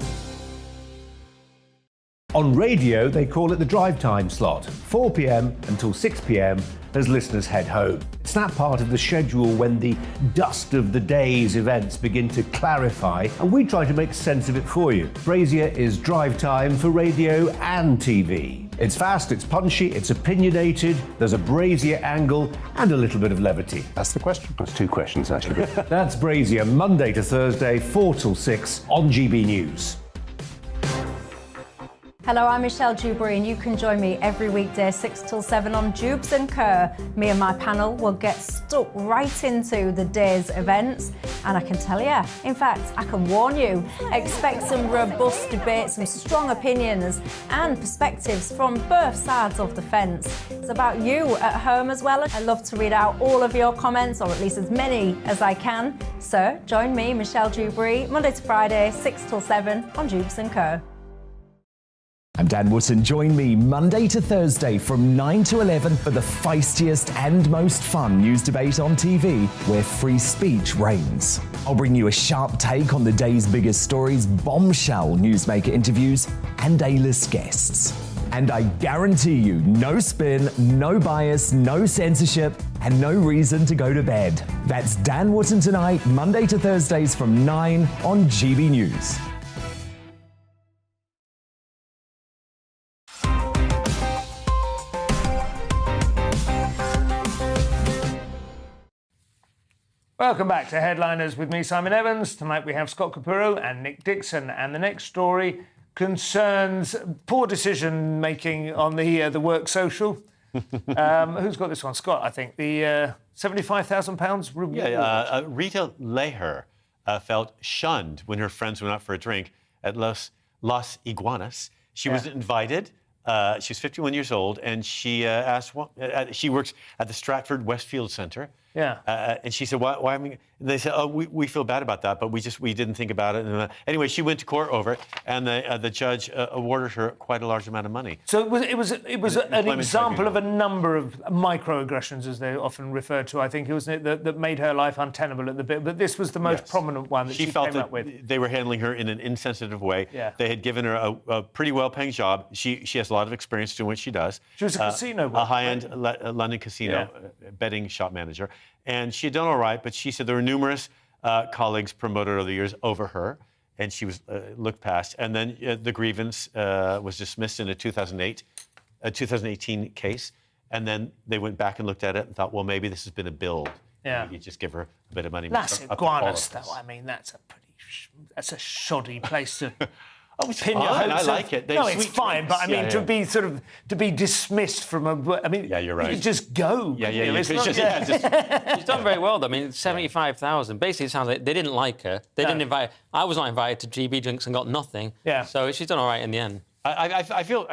On radio, they call it the drive time slot, 4 p.m. until 6 p.m. as listeners head home. It's that part of the schedule when the dust of the day's events begin to clarify, and we try to make sense of it for you. Brazier is drive time for radio and TV. It's fast, it's punchy, it's opinionated, there's a Brazier angle, and a little bit of levity. That's the question. That's two questions, actually. That's Brazier, Monday to Thursday, 4 till 6 on GB News. Hello, I'm Michelle Dewberry, and you can join me every weekday 6 till 7 on Jubes and Kerr. Me and my panel will get stuck right into the day's events, and I can tell you, in fact, I can warn you, expect some robust debate, some strong opinions and perspectives from both sides of the fence. It's about you at home as well. I love to read out all of your comments, or at least as many as I can. So join me, Michelle Dewberry, Monday to Friday, 6 till 7 on Jubes and Kerr. I'm Dan Wootton. Join me Monday to Thursday from 9 to 11 for the feistiest and most fun news debate on TV, where free speech reigns. I'll bring you a sharp take on the day's biggest stories, bombshell newsmaker interviews, and A-list guests. And I guarantee you, no spin, no bias, no censorship, and no reason to go to bed. That's Dan Wootton tonight, Monday to Thursdays from 9 on GB News. Welcome back to Headliners with me, Simon Evans. Tonight we have Scott Capurro and Nick Dixon, and the next story concerns poor decision-making on the work social. Who's got this one? Scott, I think. The £75,000 reward. Yeah, Rita Leher felt shunned when her friends went out for a drink at Los Iguanas. She was invited. She was 51 years old, and she asked. She works at the Stratford Westfield Centre. Yeah. And she said, "Why?" They said, "Oh, we feel bad about that, but we didn't think about it." And, anyway, she went to court over it, and the judge awarded her quite a large amount of money. So it was an example of a number of microaggressions, as they're often referred to. I think it was that made her life untenable at the bit. But this was the most prominent one that she felt came that up with. They were handling her in an insensitive way. Yeah. They had given her a pretty well-paying job. She has a lot of experience doing what she does. She was a casino a high-end London casino betting shop manager. And she had done all right, but she said there were numerous colleagues promoted over the years over her, and she was looked past. And then the grievance was dismissed in a 2018 case, and then they went back and looked at it and thought, well, maybe this has been a build. Yeah. Maybe just give her a bit of money. Las Iguanas, though, I mean, that's a shoddy place to... Oh, it's pin your fine. hopes I like it. No, it's fine, but I mean, to be dismissed from a... I mean, yeah, you're right. You could just go. She's done very well, though. I mean, 75,000. Basically, it sounds like they didn't like her. They didn't invite... I was not invited to GB drinks and got nothing. Yeah. So she's done all right in the end. I feel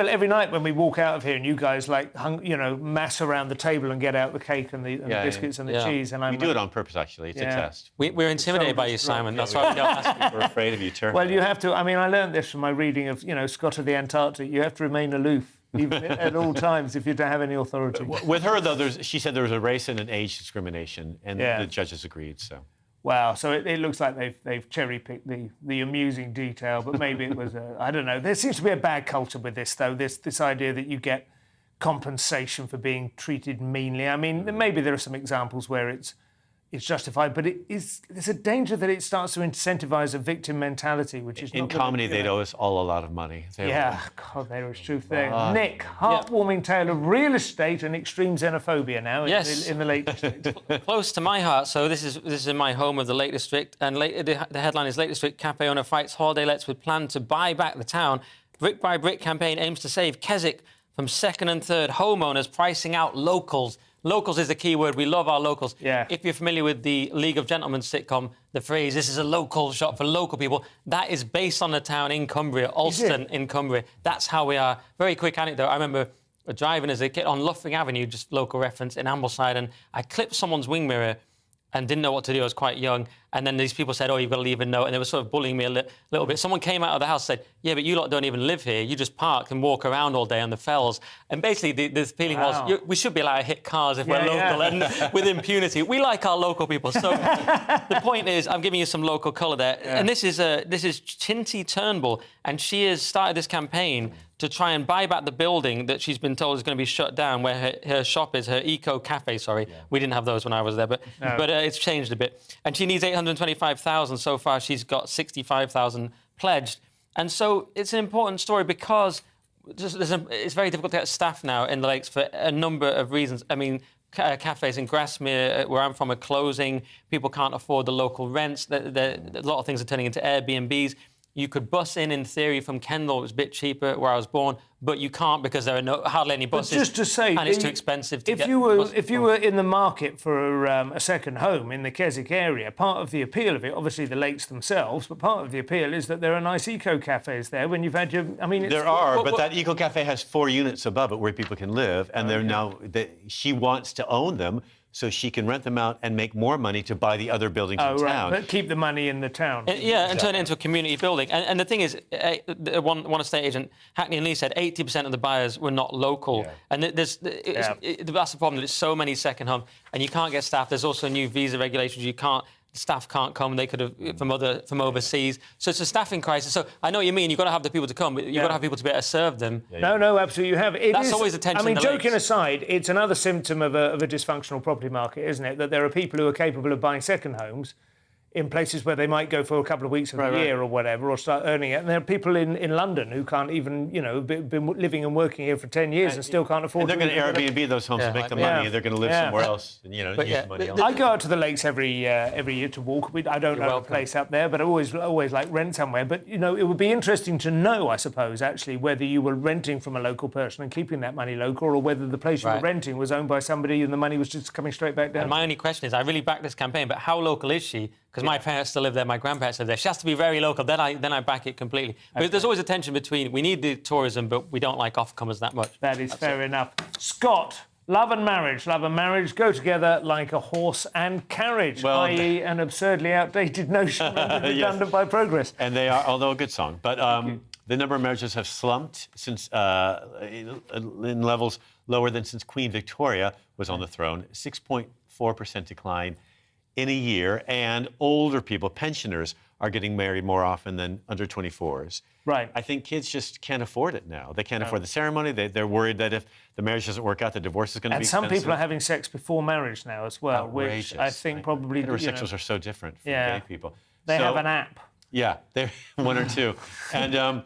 every night when we walk out of here and you guys mass around the table and get out the cake and the biscuits and the cheese. And we do it on purpose, actually. It's a test. We're intimidated by you, Simon. That's why we don't ask you. We're afraid of you, Turf. Well, you have to. I mean, I learned this from my reading of Scott of the Antarctic. You have to remain aloof even at all times if you don't have any authority. With her, though, she said there was a race and an age discrimination, and the judges agreed. So. Wow, so it looks like they've cherry-picked the amusing detail, but maybe it was I don't know. There seems to be a bad culture with this, though, this idea that you get compensation for being treated meanly. I mean, maybe there are some examples where it's justified, but there's a danger that it starts to incentivise a victim mentality, which is in comedy, they'd owe us all a lot of money. God, there is truth there. Nick, heartwarming tale of real estate and extreme xenophobia now in the Lake District. Close to my heart. So this is in my home of the Lake District, and the headline is Lake District cafe owner fights holiday lets with plan to buy back the town. Brick by Brick campaign aims to save Keswick from second and third homeowners pricing out locals. locals is the key word. We love our locals. Yeah. If you're familiar with the League of Gentlemen sitcom, the phrase, this is a local shop for local people, that is based on a town in Cumbria, Ulston in Cumbria. That's how we are. Very quick anecdote. I remember driving as a kid on Loughring Avenue, just local reference, in Ambleside, and I clipped someone's wing mirror and didn't know what to do. I was quite young. And then these people said, oh, you've got to leave a note. And they were sort of bullying me a little bit. Someone came out of the house and said, yeah, but you lot don't even live here. You just park and walk around all day on the fells. And basically, the feeling was, we should be allowed to hit cars if we're local and with impunity. We like our local people. So the point is, I'm giving you some local colour there. Yeah. And this is Chinty Turnbull. And she has started this campaign to try and buy back the building that she's been told is going to be shut down, where her shop is, her eco cafe. Sorry, we didn't have those when I was there, but it's changed a bit. And she needs 825,000 so far. She's got 65,000 pledged, and so it's an important story because it's very difficult to get staff now in the Lakes for a number of reasons. I mean, cafes in Grasmere, where I'm from, are closing. People can't afford the local rents. A lot of things are turning into Airbnbs. You could bus in theory, from Kendal. It was a bit cheaper where I was born, but you can't because there are hardly any buses. But just to say, and it's too expensive to get. If you were in the market for a second home in the Keswick area, part of the appeal of it, obviously the lakes themselves, but part of the appeal is that there are nice eco cafes there. When you've had your, I mean, there are, but that eco cafe has 4 units above it where people can live, and they're now she wants to own them, so she can rent them out and make more money to buy the other buildings in town. But keep the money in the town. And turn it into a community building. And the thing is, one estate agent, Hackney and Lee, said 80% of the buyers were not local. And that's the problem. There's so many second homes, and you can't get staff. There's also new visa regulations. Staff can't come. They could have from overseas. So it's a staffing crisis. So I know what you mean. You've got to have the people to come, but you've got to have people to be able to serve them. No, absolutely, you have. That's always the tension. I mean, joking aside, it's another symptom of a dysfunctional property market, isn't it? That there are people who are capable of buying second homes in places where they might go for a couple of weeks of the year or whatever, or start earning it. And there are people in London who can't even, been living and working here for 10 years and still can't afford. And they're going to Airbnb those homes to make the money. They're going to live somewhere else and use the money. I go out to the lakes every year to walk. I don't know the place up there, but I always like rent somewhere. But it would be interesting to know, I suppose, actually, whether you were renting from a local person and keeping that money local, or whether the place you were renting was owned by somebody and the money was just coming straight back down. And my only question is, I really back this campaign, but how local is she? Because my parents still live there, my grandparents live there. She has to be very local. Then I back it completely. But there's always a tension between, we need the tourism, but we don't like off-comers that much. That is fair enough. Scott, love and marriage go together like a horse and carriage, i.e. an absurdly outdated notion redundant by progress. And they are, although a good song. But the number of marriages have slumped since in levels lower than since Queen Victoria was on the throne. 6.4% decline in a year, and older people, pensioners, are getting married more often than under 24s. Right. I think kids just can't afford it now. They can't afford the ceremony. They're worried that if the marriage doesn't work out, the divorce is going to be expensive. And some people are having sex before marriage now as well, outrageous. Which I think probably... Heterosexuals are so different from gay people. They have an app. Yeah, they're one or two. And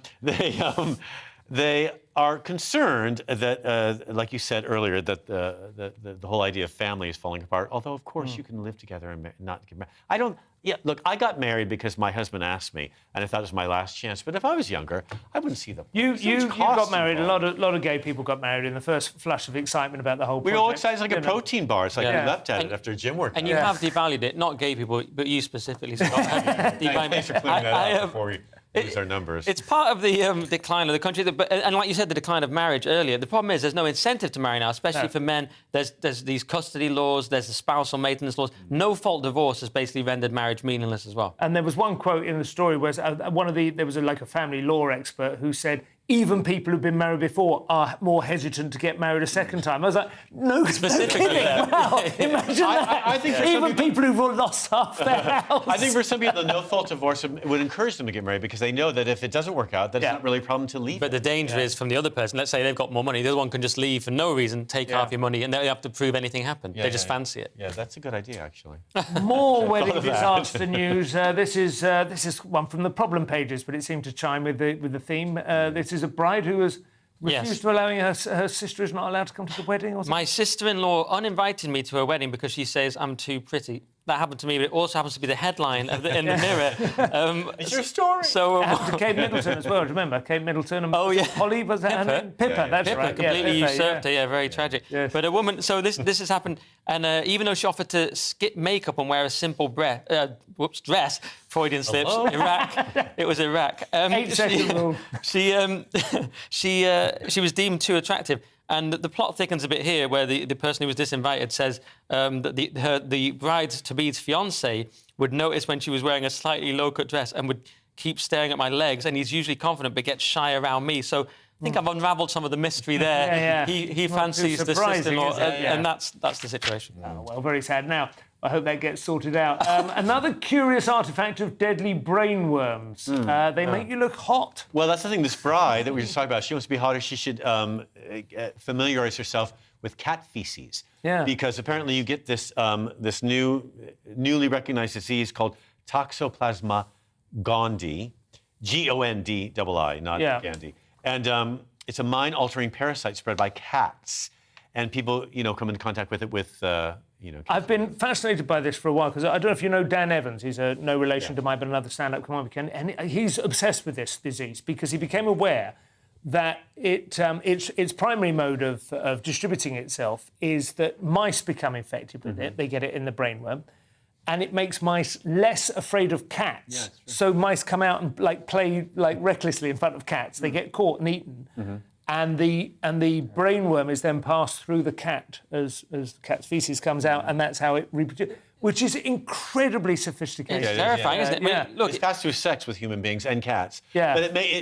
they are concerned that, like you said earlier, that the whole idea of family is falling apart. Although, of course, you can live together and not get married. Look, I got married because my husband asked me, and I thought it was my last chance. But if I was younger, I wouldn't see the point. You got married. A lot of gay people got married in the first flush of excitement about the whole project. We were all excited. It's like a protein bar. It's like we left at it after a gym workout. And you have devalued it, not gay people, but you specifically. Scott, Thanks for clearing that up before we lose our numbers. It's part of the decline of the country. And like you said, the decline of marriage earlier. The problem is there's no incentive to marry now, especially for men. There's these custody laws, there's the spousal maintenance laws. No-fault divorce has basically rendered marriage meaningless as well. And there was one quote in the story where there was a family law expert who said, even people who've been married before are more hesitant to get married a second time. I was like, no kidding. Wow, imagine that. I think even people who've lost half their house. I think for some people, the no-fault divorce would encourage them to get married because they know that if it doesn't work out, that it's not really a problem to leave. But the danger is from the other person. Let's say they've got more money. The other one can just leave for no reason, take half your money, and they don't have to prove anything happened. They just fancy it. Yeah, that's a good idea, actually. More wedding disaster news. This is one from the problem pages, but it seemed to chime with the theme. This is a bride who was refused to allowing her sister is not allowed to come to the wedding or something? My sister-in-law uninvited me to her wedding because she says I'm too pretty. that happened to me, but it also happens to be the headline in the Mirror. It's your story. So, It happened to Kate Middleton as well. Do you remember Kate Middleton? And Holly, was that her name? Pippa, that's Pippa right. completely Pippa, usurped her. Yeah, very tragic. Yes. But a woman. So this has happened, and even though she offered to skip makeup and wear a simple dress, Freudian slips, Iraq. It was Iraq. 8-second rule. She was deemed too attractive. And the plot thickens a bit here, where the person who was disinvited says that the bride-to-be's fiancé would notice when she was wearing a slightly low-cut dress and would keep staring at my legs, and he's usually confident but gets shy around me. So I think I've unravelled some of the mystery there. He fancies the sister-in-law, and that's the situation. Oh, well, very sad. Now, I hope that gets sorted out. Another curious artefact of deadly brainworms. They make you look hot. Well, that's the thing. This bride that we were just talking about, she wants to be hotter. She should familiarize herself with cat feces. Yeah. Because apparently you get this newly recognized disease called Toxoplasma gondii, Gondii, not Gandhi. And it's a mind-altering parasite spread by cats. And people, come into contact with it with, I've been fascinated by this for a while, because I don't know if you know Dan Evans. He's no relation to mine, but another stand-up comedian. And he's obsessed with this disease because he became aware that its primary mode of distributing itself is that mice become infected with it. They get it in the brainworm. And it makes mice less afraid of cats. So mice come out and play recklessly in front of cats. They get caught and eaten. And the brainworm is then passed through the cat as the cat's feces comes out, and that's how it reproduces, which is incredibly sophisticated. It's terrifying, isn't it? I mean, look, it has to do with sex with human beings and cats. Yeah.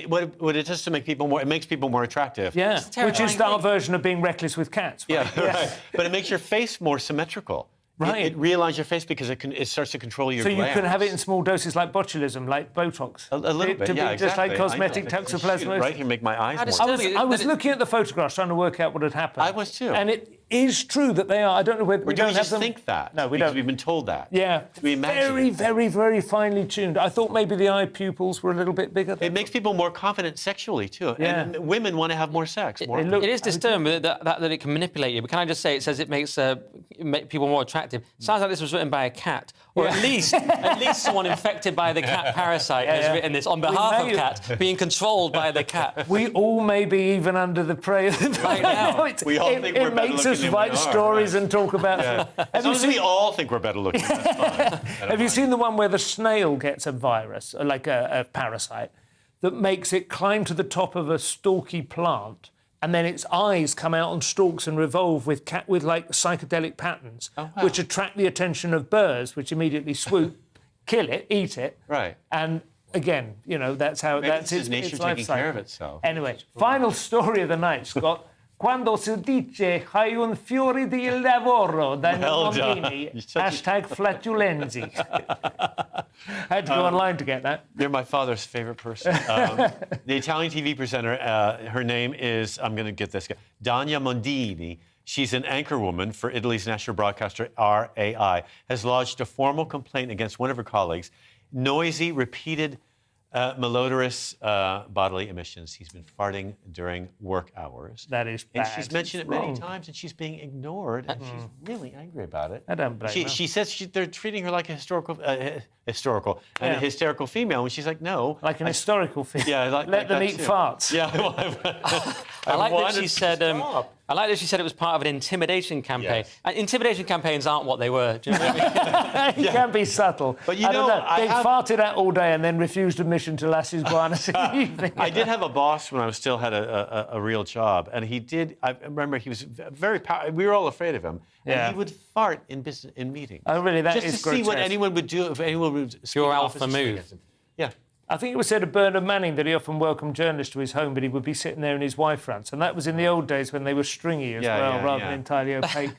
But what it does to make people more, it makes people more attractive. Yeah, which is our version of being reckless with cats. Right? Yeah, right. But it makes your face more symmetrical. Right. It realigns your face because it starts to control your glands. So you can have it in small doses like botulism, like Botox. A little bit, to yeah, be just like exactly. cosmetic toxoplasmosis. Right here, make my eyes more. I was looking at the photographs trying to work out what had happened. I was too. And it is true that they are. I don't know whether we don't have just them. think that. No, we because don't. We've been told that. Yeah. We imagine very, it. very, very finely tuned. I thought maybe the eye pupils were a little bit bigger. It makes people more confident sexually too. Yeah. And women want to have more sex. It is disturbing that it can manipulate you. But can I just say, it says it makes make people more attractive. Sounds like this was written by a cat, or at least someone infected by the cat parasite has written this on behalf of cats, being controlled by the cat. We all may be even under the prey of the right now. We all think we're it better makes looking us than we write are, stories right. and talk about. Yeah. As long as we all think we're better looking, that's fine. Have you seen the one where the snail gets a virus, like a parasite, that makes it climb to the top of a stalky plant, and then its eyes come out on stalks and revolve with like psychedelic patterns, which attract the attention of birds, which immediately swoop, kill it, eat it. Right. And again, that's how Maybe its nature life taking cycle. care of itself. Anyway, final story of the night, Scott. Quando si dice hai un fiore di lavoro, Daniel Mondini, #flatulenzi. I had to go online to get that. You're my father's favorite person. The Italian TV presenter, her name is, I'm going to get this, Dania Mondini. She's an anchor woman for Italy's national broadcaster, RAI, has lodged a formal complaint against one of her colleagues. Noisy, repeated, malodorous bodily emissions. He's been farting during work hours. That is bad. And she's mentioned it many times, and she's being ignored, and she's really angry about it. I don't blame her. She says they're treating her like a hysterical female, and she's like, no. Like an historical female. Yeah, let them eat farts. Yeah, I like that she said. I like that she said it was part of an intimidation campaign. Yes. And intimidation campaigns aren't what they were. Do you know what I mean? You can be subtle. But I don't know. They farted out all day and then refused admission to Lassie's Guanas in the evening. I did have a boss when I still had a real job, and he did. I remember he was very powerful. We were all afraid of him, and he would fart in meetings. Oh, really? That just is to see what grotesque. anyone would do if anyone would. Your alpha move. Yeah. I think it was said of Bernard Manning that he often welcomed journalists to his home, but he would be sitting there in his wife fronts. And that was in the old days when they were stringy as rather than entirely opaque.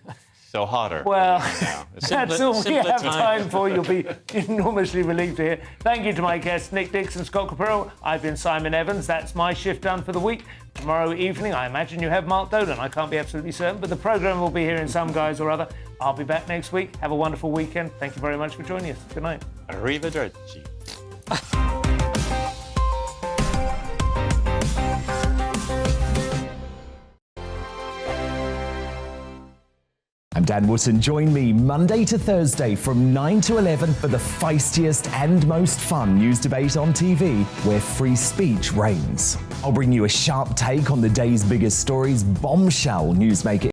So hotter. Well, now. that's all we have time for. You'll be enormously relieved to hear. Thank you to my guests, Nick Dixon, Scott Capurro. I've been Simon Evans. That's my shift done for the week. Tomorrow evening, I imagine you have Mark Dolan. I can't be absolutely certain, but the programme will be here in some guise or other. I'll be back next week. Have a wonderful weekend. Thank you very much for joining us. Good night. Arrivederci. I'm I'm Dan Wootton. Join me Monday to Thursday from 9 to 11 for the feistiest and most fun news debate on TV, where free speech reigns. I'll bring you a sharp take on the day's biggest stories, bombshell newsmaker